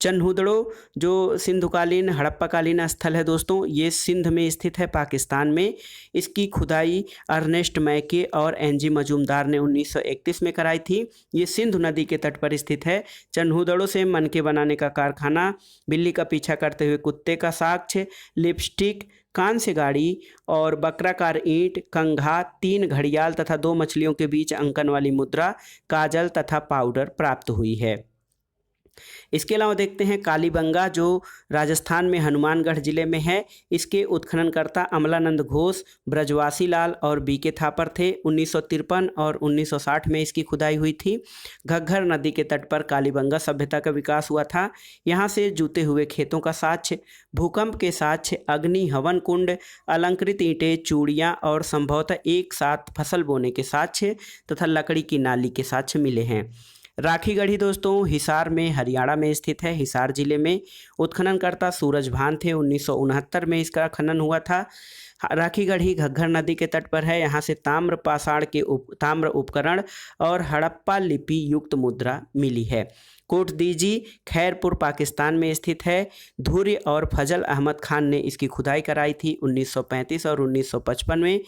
चन्हुदड़ो जो सिंधुकालीन हड़प्पाकालीन स्थल है दोस्तों, ये सिंध में स्थित है पाकिस्तान में। इसकी खुदाई अर्नेस्ट मैके और एनजी मजूमदार ने 1931 में कराई थी। ये सिंधु नदी के तट पर स्थित है। चन्हुदड़ो से मनके बनाने का कारखाना, बिल्ली का पीछा करते हुए कुत्ते का साक्ष्य, लिपस्टिक, कान से गाड़ी और बकराकार ईंट, कंघा, 3 घड़ियाल तथा 2 मछलियों के बीच अंकन वाली मुद्रा, काजल तथा पाउडर प्राप्त हुई है। इसके अलावा देखते हैं कालीबंगा जो राजस्थान में हनुमानगढ़ जिले में है। इसके उत्खननकर्ता अमलानंद घोष, ब्रजवासी लाल और बीके थापर थे। 1953 और 1960 में इसकी खुदाई हुई थी। घग्घर नदी के तट पर कालीबंगा सभ्यता का विकास हुआ था। यहाँ से जूते हुए खेतों का साक्ष्य, भूकंप के साक्ष्य, अग्नि हवन कुंड, अलंकृत ईंटें, चूड़ियाँ और संभवतः एक साथ फसल बोने के साक्ष्य तथा लकड़ी की नाली के साक्ष्य मिले हैं। राखीगढ़ी दोस्तों हिसार में हरियाणा में स्थित है। हिसार जिले में उत्खननकर्ता सूरजभान थे। 1969 में इसका खनन हुआ था। राखीगढ़ी घग्घर नदी के तट पर है। यहाँ से ताम्र पाषाण के ताम्र उपकरण और हड़प्पा लिपि युक्त मुद्रा मिली है। कोटदीजी खैरपुर पाकिस्तान में स्थित है। धुर्य और फजल अहमद खान ने इसकी खुदाई कराई थी 1935 और 1955 में।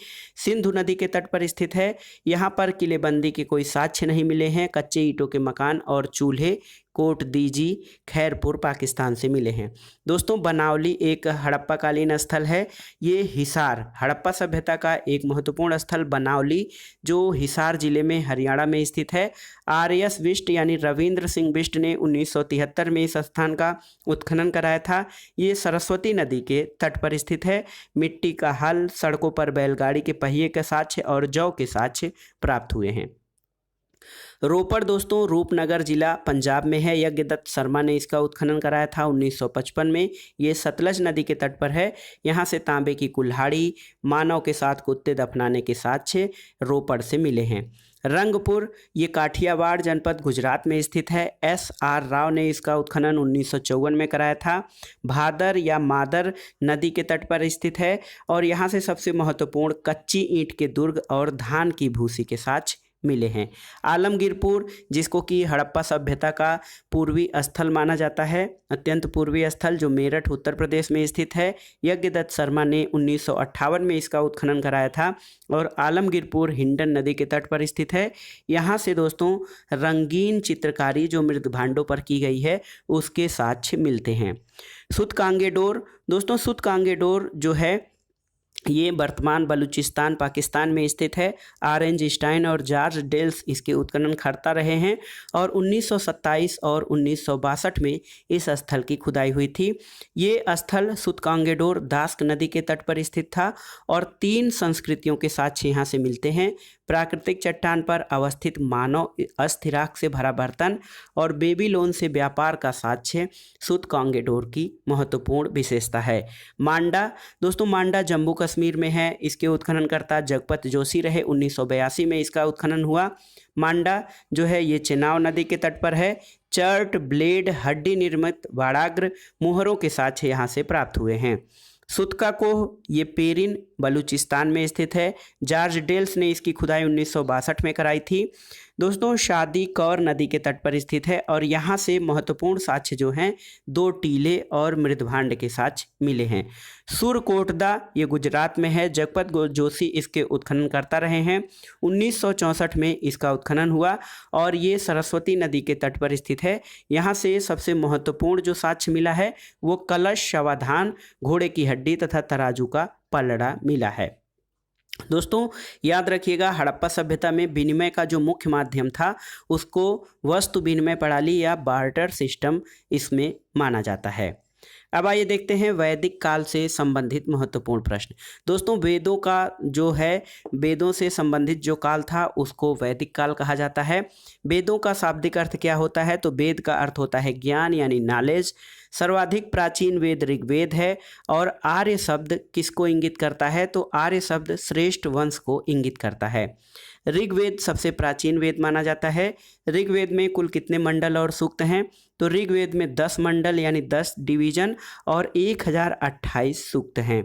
सिंधु नदी के तट पर स्थित है। यहाँ पर किलेबंदी के कोई साक्ष्य नहीं मिले हैं। कच्चे ईंटों के मकान और चूल्हे कोटदीजी खैरपुर पाकिस्तान से मिले हैं। दोस्तों बनावली एक हड़प्पाकालीन स्थल है। ये हिसार हड़प्पा सभ्यता का एक महत्वपूर्ण स्थल बनावली जो हिसार जिले में हरियाणा में स्थित है। आर.एस. बिष्ट यानी रविंद्र सिंह बिष्ट ने 1973 में इस स्थान का उत्खनन कराया था। ये सरस्वती नदी के तट पर स्थित है। मिट्टी का हल, सड़कों पर बैलगाड़ी के पहिए के साक्ष्य और जौ के साक्ष्य प्राप्त हुए हैं। रोपड़ दोस्तों रूपनगर जिला पंजाब में है। यज्ञदत्त शर्मा ने इसका उत्खनन कराया था 1955 में। ये सतलज नदी के तट पर है। यहाँ से तांबे की कुल्हाड़ी, मानव के साथ कुत्ते दफनाने के साक्ष्य रोपड़ से मिले हैं। रंगपुर ये काठियावाड़ जनपद गुजरात में स्थित है। S.R. राव ने इसका उत्खनन 1954 में कराया था। भादर या मादर नदी के तट पर स्थित है और यहाँ से सबसे महत्वपूर्ण कच्ची ईंट के दुर्ग और धान की भूसी के साक्ष्य मिले हैं। आलमगीरपुर जिसको कि हड़प्पा सभ्यता का पूर्वी स्थल माना जाता है, अत्यंत पूर्वी स्थल जो मेरठ उत्तर प्रदेश में स्थित है। यज्ञदत्त शर्मा ने 1958 में इसका उत्खनन कराया था और आलमगीरपुर हिंडन नदी के तट पर स्थित है। यहाँ से दोस्तों रंगीन चित्रकारी जो मृद भांडों पर की गई है उसके साक्ष्य मिलते हैं। सुतकांगेडोर दोस्तों सुतकांगेडोर जो है ये वर्तमान बलूचिस्तान पाकिस्तान में स्थित है। R.N. स्टाइन और जॉर्ज डेल्स इसके उत्खनन करता रहे हैं और 1927 और 1962 में इस स्थल की खुदाई हुई थी। ये स्थल सुतकांगेडोर दास्क नदी के तट पर स्थित था और 3 संस्कृतियों के साक्ष्य यहाँ से मिलते हैं। प्राकृतिक चट्टान पर अवस्थित मानव अस्थिराख से भरा बर्तन और बेबीलोन से व्यापार का साक्ष्य सुतकांगेडोर की महत्वपूर्ण विशेषता है। मांडा दोस्तों, मांडा जम्मू कश्मीर में है। इसके उत्खननकर्ता जगपत जोशी रहे। 1982 में इसका उत्खनन हुआ। मांडा जो है ये चेनाब नदी के तट पर है। चर्ट ब्लेड हड्डी निर्मित वाड़ाग्र मुहरों के साक्ष्य यहाँ से प्राप्त हुए हैं। सुतका को ये पेरिन बलूचिस्तान में स्थित है। जॉर्ज डेल्स ने इसकी खुदाई 1962 में कराई थी। दोस्तों, शादी कौर नदी के तट पर स्थित है और यहाँ से महत्वपूर्ण साक्ष्य जो हैं 2 टीले और मृदभांड के साक्ष्य मिले हैं। सुरकोटदा ये गुजरात में है। जगपत जोशी इसके उत्खनन करता रहे हैं। 1964 में इसका उत्खनन हुआ और ये सरस्वती नदी के तट पर स्थित है। यहाँ से सबसे महत्वपूर्ण जो साक्ष्य मिला है वो कलश, शवाधान, घोड़े की हड्डी तथा तराजू का पलड़ा मिला है। दोस्तों, याद रखिएगा, हड़प्पा सभ्यता में विनिमय का जो मुख्य माध्यम था उसको वस्तु विनिमय प्रणाली या बार्टर सिस्टम इसमें माना जाता है। अब आइए देखते हैं वैदिक काल से संबंधित महत्वपूर्ण प्रश्न। दोस्तों, वेदों का जो है वेदों से संबंधित जो काल था उसको वैदिक काल कहा जाता है। वेदों का शाब्दिक अर्थ क्या होता है? तो वेद का अर्थ होता है ज्ञान यानी नॉलेज। सर्वाधिक प्राचीन वेद ऋग्वेद है और आर्य शब्द किसको इंगित करता है? तो आर्य शब्द श्रेष्ठ वंश को इंगित करता है। ऋग्वेद सबसे प्राचीन वेद माना जाता है। ऋग्वेद में कुल कितने मंडल और सूक्त हैं? तो ऋग्वेद में 10 मंडल यानी 10 डिवीजन और 1028 सूक्त हैं।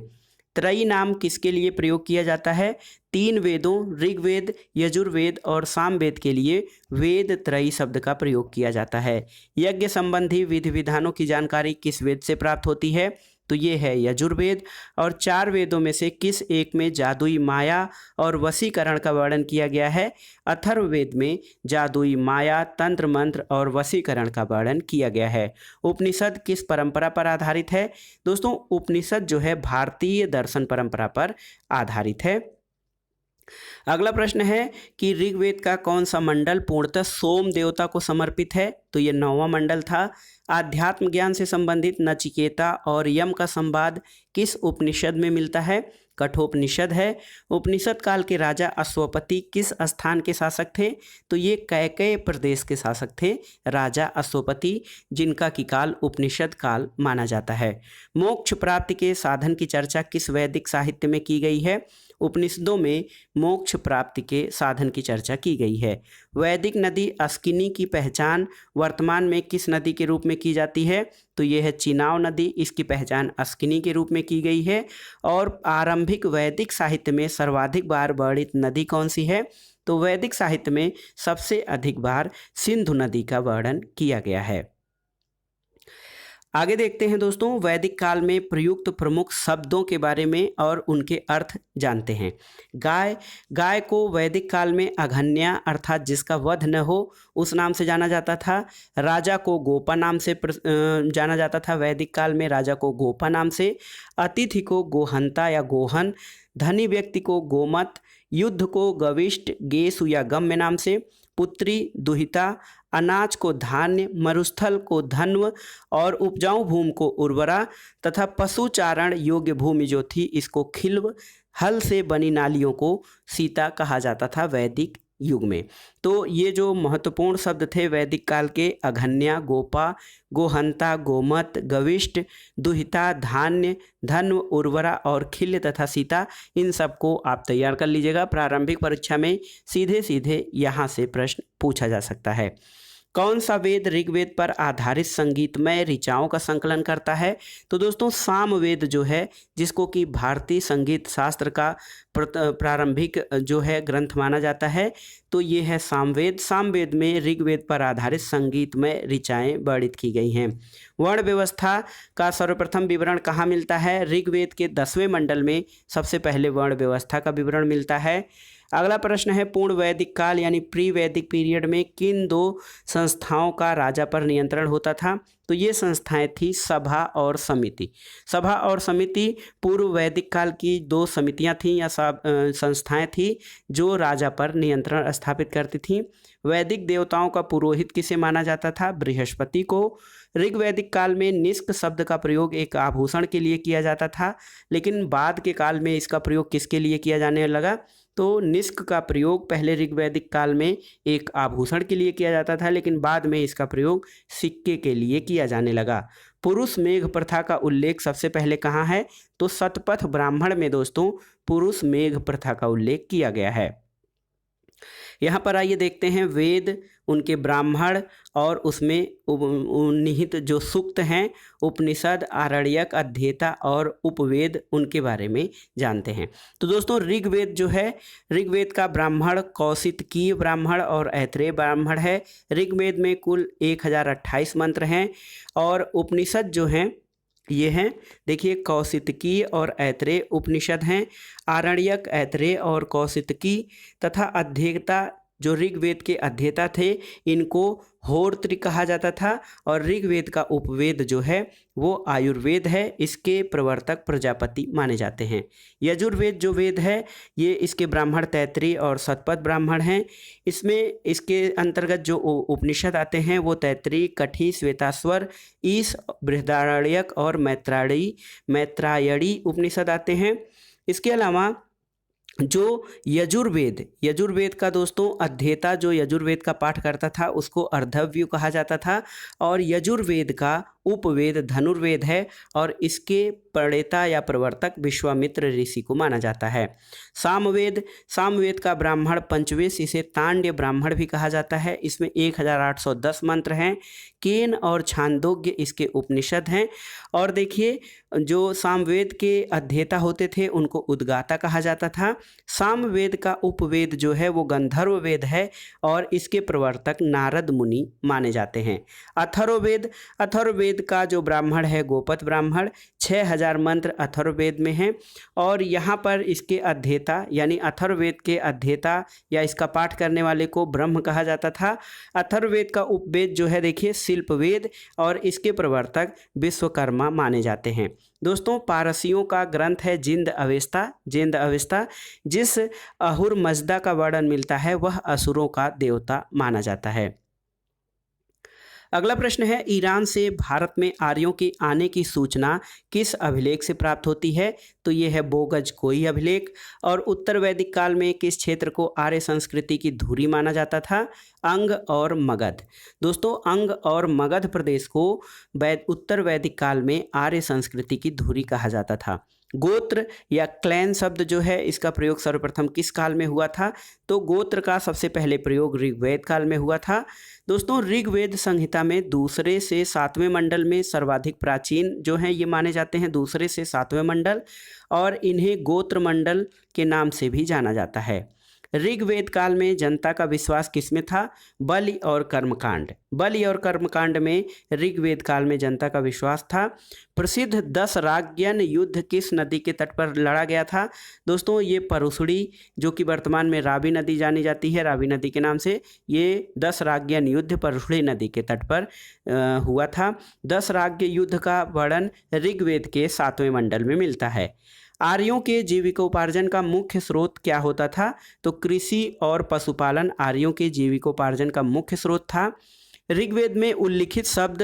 त्रयी नाम किसके लिए प्रयोग किया जाता है? 3 वेदों ऋग्वेद, यजुर्वेद और सामवेद के लिए वेद त्रयी शब्द का प्रयोग किया जाता है। यज्ञ संबंधी विधि विधानों की जानकारी किस वेद से प्राप्त होती है? तो ये है यजुर्वेद। और 4 वेदों में से किस एक में जादुई माया और वशीकरण का वर्णन किया गया है? अथर्ववेद में जादुई माया, तंत्र मंत्र और वशीकरण का वर्णन किया गया है। उपनिषद किस परंपरा पर आधारित है? दोस्तों, उपनिषद जो है भारतीय दर्शन परंपरा पर आधारित है। अगला प्रश्न है कि ऋग्वेद का कौन सा मंडल पूर्णतः सोम देवता को समर्पित है? तो ये 9वां मंडल था। आध्यात्म ज्ञान से संबंधित नचिकेता और यम का संवाद किस उपनिषद में मिलता है? कठोपनिषद है। उपनिषद काल के राजा अश्वपति किस स्थान के शासक थे? तो ये कैकेय प्रदेश के शासक थे राजा अश्वपति, जिनका की काल उपनिषद काल माना जाता है। मोक्ष प्राप्ति के साधन की चर्चा किस वैदिक साहित्य में की गई है? उपनिषदों में मोक्ष प्राप्ति के साधन की चर्चा की गई है। वैदिक नदी अस्किनी की पहचान वर्तमान में किस नदी के रूप में की जाती है? तो ये है चिनाब नदी। इसकी पहचान अस्किनी के रूप में की गई है। और आरंभिक वैदिक साहित्य में सर्वाधिक बार वर्णित नदी कौन सी है? तो वैदिक साहित्य में सबसे अधिक बार सिंधु नदी का वर्णन किया गया है। आगे देखते हैं दोस्तों, वैदिक काल में प्रयुक्त प्रमुख शब्दों के बारे में और उनके अर्थ जानते हैं। गाय को वैदिक काल में अघन्या अर्थात जिसका वध न हो उस नाम से जाना जाता था। राजा को गोपा नाम से जाना जाता था वैदिक काल में, राजा को गोपा नाम से। अतिथि को गोहंता या गोहन, धनी व्यक्ति को गोमत, युद्ध को गविष्ट, गेसु या गम्य नाम से, पुत्री दुहिता, अनाज को धान्य, मरुस्थल को धन्व और उपजाऊ भूमि को उर्वरा तथा पशुचारण योग्य भूमि जो थी इसको खिल्व, हल से बनी नालियों को सीता कहा जाता था वैदिक युग में। तो ये जो महत्वपूर्ण शब्द थे वैदिक काल के, अघन्या, गोपा, गोहंता, गोमत, गविष्ट, दुहिता, धान्य, धन्व, उर्वरा और खिल्य तथा सीता, इन सबको आप तैयार कर लीजिएगा। प्रारंभिक परीक्षा में सीधे सीधे यहाँ से प्रश्न पूछा जा सकता है। कौन सा वेद ऋग्वेद पर आधारित संगीतमय ऋचाओं का संकलन करता है? तो दोस्तों, सामवेद जो है, जिसको कि भारतीय संगीत शास्त्र का प्रारंभिक जो है ग्रंथ माना जाता है, तो ये है सामवेद। सामवेद में ऋग्वेद पर आधारित संगीतमय ऋचाएँ वर्णित की गई हैं। वर्ण व्यवस्था का सर्वप्रथम विवरण कहाँ मिलता है? ऋग्वेद के 10वें मंडल में सबसे पहले वर्ण व्यवस्था का विवरण मिलता है। अगला प्रश्न है, पूर्ण वैदिक काल यानी प्री वैदिक पीरियड में किन 2 संस्थाओं का राजा पर नियंत्रण होता था? तो ये संस्थाएं थी सभा और समिति। सभा और समिति पूर्व वैदिक काल की 2 समितियां थीं या संस्थाएं थीं जो राजा पर नियंत्रण स्थापित करती थीं। वैदिक देवताओं का पुरोहित किसे माना जाता था? बृहस्पति को। ऋग्वैदिक काल में निष्क शब्द का प्रयोग एक आभूषण के लिए किया जाता था, लेकिन बाद के काल में इसका प्रयोग किसके लिए किया जाने लगा? तो तो निष्क का प्रयोग पहले ऋग्वैदिक काल में एक आभूषण के लिए किया जाता था, लेकिन बाद में इसका प्रयोग सिक्के के लिए किया जाने लगा। पुरुष मेघ प्रथा का उल्लेख सबसे पहले कहाँ है? तो शतपथ ब्राह्मण में दोस्तों पुरुष मेघ प्रथा का उल्लेख किया गया है। यहाँ पर आइए देखते हैं वेद, उनके ब्राह्मण और उसमें निहित जो सूक्त हैं, उपनिषद, आरण्यक, अध्येता और उपवेद, उनके बारे में जानते हैं। तो दोस्तों ऋग्वेद जो है, ऋग्वेद का ब्राह्मण कौशितकीय ब्राह्मण और ऐत्रेय ब्राह्मण है। ऋग्वेद में कुल 1028 मंत्र हैं और उपनिषद जो हैं ये हैं, देखिए कौशितकीय और ऐत्रेय उपनिषद हैं। आरण्यक, ऐत्रेय और कौशितकी तथा अध्येता जो ऋग्वेद के अध्येता थे, इनको होर्त्री कहा जाता था। और ऋग्वेद का उपवेद जो है वो आयुर्वेद है, इसके प्रवर्तक प्रजापति माने जाते हैं। यजुर्वेद जो वेद है ये इसके ब्राह्मण तैत्तिरीय और शतपथ ब्राह्मण हैं। इसमें इसके अंतर्गत जो उपनिषद आते हैं वो तैत्तिरीय, कठी, श्वेताश्वर, ईश, बृहदारण्यक और मैत्रायणी उपनिषद आते हैं। इसके अलावा जो यजुर्वेद का दोस्तों अध्येता जो यजुर्वेद का पाठ करता था उसको अर्धव्यु कहा जाता था। और यजुर्वेद का उपवेद धनुर्वेद है और इसके प्रणेता या प्रवर्तक विश्वामित्र ऋषि को माना जाता है। सामवेद का ब्राह्मण पंचवेश, इसे तांड्य ब्राह्मण भी कहा जाता है। इसमें 1810 मंत्र हैं। केन और छांदोग्य इसके उपनिषद हैं। और देखिए जो सामवेद के अध्येता होते थे उनको उद्गाता कहा जाता था। सामवेद का उपवेद जो है वो गंधर्व वेद है और इसके प्रवर्तक नारद मुनि माने जाते हैं। अथर्ववेद का जो ब्राह्मण है गोपत ब्राह्मण, 6000 मंत्र अथर्ववेद में हैं। और यहाँ पर इसके अध्येता यानी अथर्ववेद के अध्येता या इसका पाठ करने वाले को ब्रह्म कहा जाता था। अथर्ववेद का उपवेद जो है देखिए शिल्पवेद और इसके प्रवर्तक विश्वकर्मा माने जाते हैं। दोस्तों पारसियों का ग्रंथ है जिंद अवेस्ता, जिस अहुर मजदा का वर्णन मिलता है वह असुरों का देवता माना जाता है। अगला प्रश्न है ईरान से भारत में आर्यों के आने की सूचना किस अभिलेख से प्राप्त होती है? तो ये है बोगज कोई अभिलेख। और उत्तर वैदिक काल में किस क्षेत्र को आर्य संस्कृति की धुरी माना जाता था? अंग और मगध। दोस्तों अंग और मगध प्रदेश को उत्तर वैदिक काल में आर्य संस्कृति की धुरी कहा जाता था। गोत्र या क्लैन शब्द जो है इसका प्रयोग सर्वप्रथम किस काल में हुआ था? तो गोत्र का सबसे पहले प्रयोग ऋग्वेद काल में हुआ था। दोस्तों ऋग्वेद संहिता में दूसरे से 7वें मंडल में सर्वाधिक प्राचीन जो हैं ये माने जाते हैं, दूसरे से 7वें मंडल, और इन्हें गोत्र मंडल के नाम से भी जाना जाता है। ऋग्वेद काल में जनता का विश्वास किसमें था? बलि और कर्मकांड में ऋग्वेद काल में जनता का विश्वास था। प्रसिद्ध 10 राग्यन युद्ध किस नदी के तट पर लड़ा गया था? दोस्तों ये परुसड़ी जो कि वर्तमान में रावी नदी जानी जाती है, रावी नदी के नाम से, ये 10 राग्यन युद्ध परुसड़ी नदी के तट पर हुआ था। 10 राज्य युद्ध का वर्णन ऋग्वेद के 7वें मंडल में मिलता है। आर्यों के जीविकोपार्जन का मुख्य स्रोत क्या होता था? तो कृषि और पशुपालन आर्यों के जीविकोपार्जन का मुख्य स्रोत था। ऋग्वेद में उल्लिखित शब्द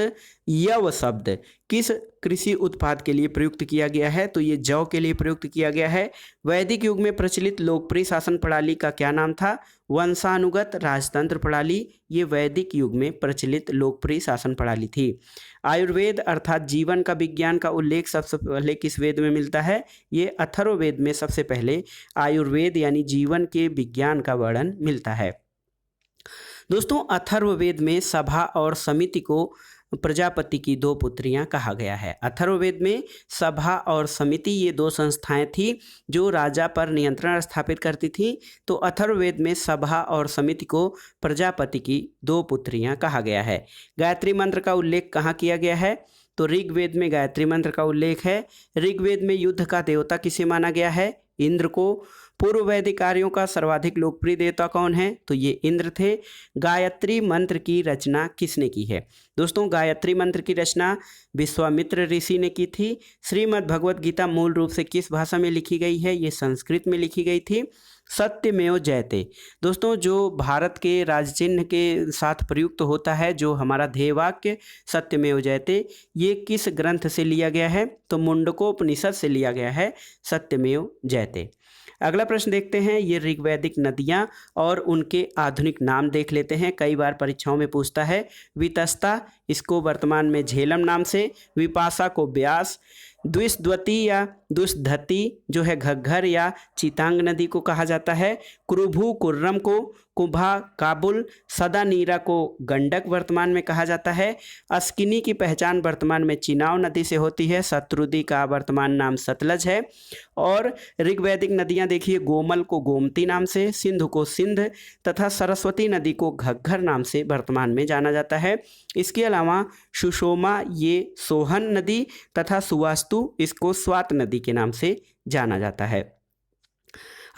यव शब्द किस कृषि उत्पाद के लिए प्रयुक्त किया गया है? तो ये जौ के लिए प्रयुक्त किया गया है। वैदिक युग में प्रचलित लोकप्रिय शासन प्रणाली का क्या नाम था? वंशानुगत राजतंत्र प्रणाली ये वैदिक युग में प्रचलित लोकप्रिय शासन प्रणाली थी। आयुर्वेद अर्थात जीवन का विज्ञान का उल्लेख सबसे पहले किस वेद में मिलता है? ये अथर्ववेद में सबसे पहले आयुर्वेद यानी जीवन के विज्ञान का वर्णन मिलता है। दोस्तों अथर्ववेद में सभा और समिति को प्रजापति की 2 पुत्रियां कहा गया है। अथर्ववेद में सभा और समिति ये 2 संस्थाएं थी जो राजा पर नियंत्रण स्थापित करती थी। तो अथर्ववेद में सभा और समिति को प्रजापति की 2 पुत्रियां कहा गया है। गायत्री मंत्र का उल्लेख कहाँ किया गया है? तो ऋग्वेद में गायत्री मंत्र का उल्लेख है। ऋग्वेद में युद्ध का देवता किसे माना गया है? इंद्र को। पूर्व वैदिक आर्यों का सर्वाधिक लोकप्रिय देवता कौन है? तो ये इंद्र थे। गायत्री मंत्र की रचना किसने की है? दोस्तों गायत्री मंत्र की रचना विश्वामित्र ऋषि ने की थी। श्रीमद् भगवत गीता मूल रूप से किस भाषा में लिखी गई है? ये संस्कृत में लिखी गई थी। सत्यमेव जयते। दोस्तों जो भारत के राजचिन्ह के साथ प्रयुक्त होता है, जो हमारा ध्येय वाक्य सत्यमेव जयते, ये किस ग्रंथ से लिया गया है? तो मुंडकोपनिषद से लिया गया है सत्यमेव जयते। अगला प्रश्न देखते हैं, ये ऋग्वैदिक नदियाँ और उनके आधुनिक नाम देख लेते हैं। कई बार परीक्षाओं में पूछता है। वितस्ता, इसको वर्तमान में झेलम नाम से, विपाशा को ब्यास, द्विशद्वती या दुष्धती जो है घग्घर या चितांग नदी को कहा जाता है, क्रुभु कुर्रम को, कुभा काबुल, सदा नीरा को गंडक वर्तमान में कहा जाता है, अस्किनी की पहचान वर्तमान में चिनाव नदी से होती है, शत्रुदी का वर्तमान नाम सतलज है। और ऋग्वैदिक नदियां देखिए, गोमल को गोमती नाम से, सिंधु को सिंध तथा सरस्वती नदी को घग्घर नाम से वर्तमान में जाना जाता है। इसके अलावा सुषोमा ये सोहन नदी तथा सुवास्तु इसको स्वात नदी के नाम से जाना जाता है।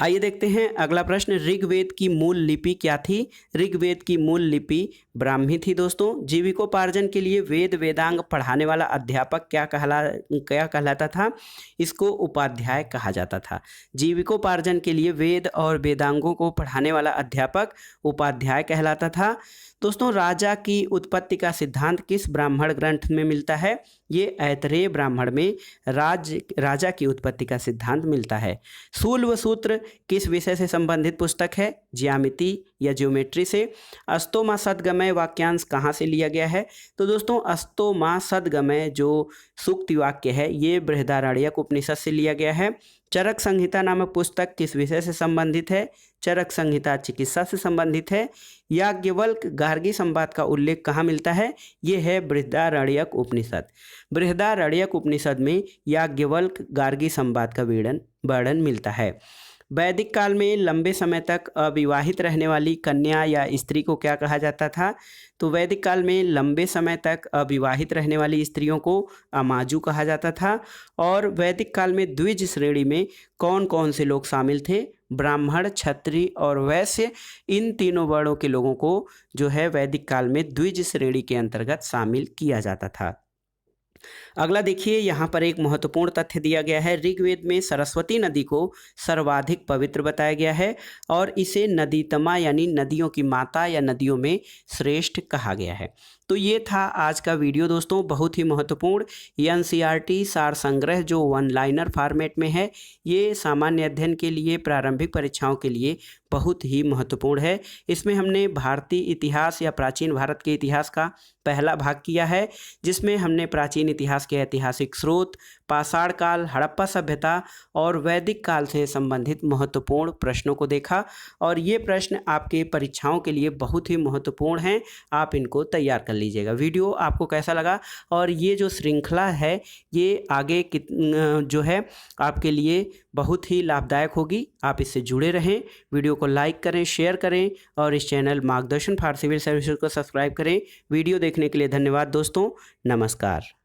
आइए देखते हैं अगला प्रश्न, ऋग्वेद की मूल लिपि क्या थी? ऋग्वेद की मूल लिपि ब्राह्मी थी दोस्तों। जीविकोपार्जन के लिए वेद वेदांग पढ़ाने वाला अध्यापक क्या कहलाता था? इसको उपाध्याय कहा जाता था। जीविकोपार्जन के लिए वेद और वेदांगों को पढ़ाने वाला अध्यापक उपाध्याय कहलाता था। दोस्तों, राजा की उत्पत्ति का सिद्धांत किस ब्राह्मण ग्रंथ में मिलता है? ये ऐतरेय ब्राह्मण में राजा की उत्पत्ति का सिद्धांत मिलता है। शूल व सूत्र किस विषय से संबंधित पुस्तक है? ज्यामिति या ज्योमेट्री से। अस्तोमा सद्गमय वाक्यांश कहाँ से लिया गया है? तो दोस्तों, अस्तोमा सद्गमय जो सूक्ति वाक्य है ये बृहदारण्यक उपनिषद से लिया गया है। चरक संहिता नामक पुस्तक किस विषय से संबंधित है? चरक संहिता चिकित्सा से संबंधित है। याज्ञवल्क गार्गी संवाद का उल्लेख कहाँ मिलता है? ये है बृहदारण्यक उपनिषद। बृहदारण्यक उपनिषद में याज्ञवल्क गार्गी संवाद का वर्णन मिलता है। वैदिक काल में लंबे समय तक अविवाहित रहने वाली कन्या या स्त्री को क्या कहा जाता था? तो वैदिक काल में लंबे समय तक अविवाहित रहने वाली स्त्रियों को अमाजु कहा जाता था। और वैदिक काल में द्विज श्रेणी में कौन कौन से लोग शामिल थे? ब्राह्मण, क्षत्रिय और वैश्य, इन तीनों वर्णों के लोगों को जो है वैदिक काल में द्विज श्रेणी के अंतर्गत शामिल किया जाता था। अगला देखिए, यहाँ पर एक महत्वपूर्ण तथ्य दिया गया है। ऋग्वेद में सरस्वती नदी को सर्वाधिक पवित्र बताया गया है और इसे नदीतमा यानी नदियों की माता या नदियों में श्रेष्ठ कहा गया है। तो ये था आज का वीडियो दोस्तों, बहुत ही महत्वपूर्ण। एनसीईआरटी सार संग्रह जो वन लाइनर फॉर्मेट में है, ये सामान्य अध्ययन के लिए, प्रारंभिक परीक्षाओं के लिए बहुत ही महत्वपूर्ण है। इसमें हमने भारतीय इतिहास या प्राचीन भारत के इतिहास का पहला भाग किया है, जिसमें हमने प्राचीन इतिहास के ऐतिहासिक स्रोत, पाषाण काल, हड़प्पा सभ्यता और वैदिक काल से संबंधित महत्वपूर्ण प्रश्नों को देखा। और ये प्रश्न आपके परीक्षाओं के लिए बहुत ही महत्वपूर्ण हैं, आप इनको तैयार कर लीजिएगा। वीडियो आपको कैसा लगा? और ये जो श्रृंखला है ये आगे जो है आपके लिए बहुत ही लाभदायक होगी। आप इससे जुड़े रहें, वीडियो को लाइक करें, शेयर करें और इस चैनल मार्गदर्शन फॉर सिविल सर्विसेज को सब्सक्राइब करें। वीडियो देखने के लिए धन्यवाद दोस्तों, नमस्कार।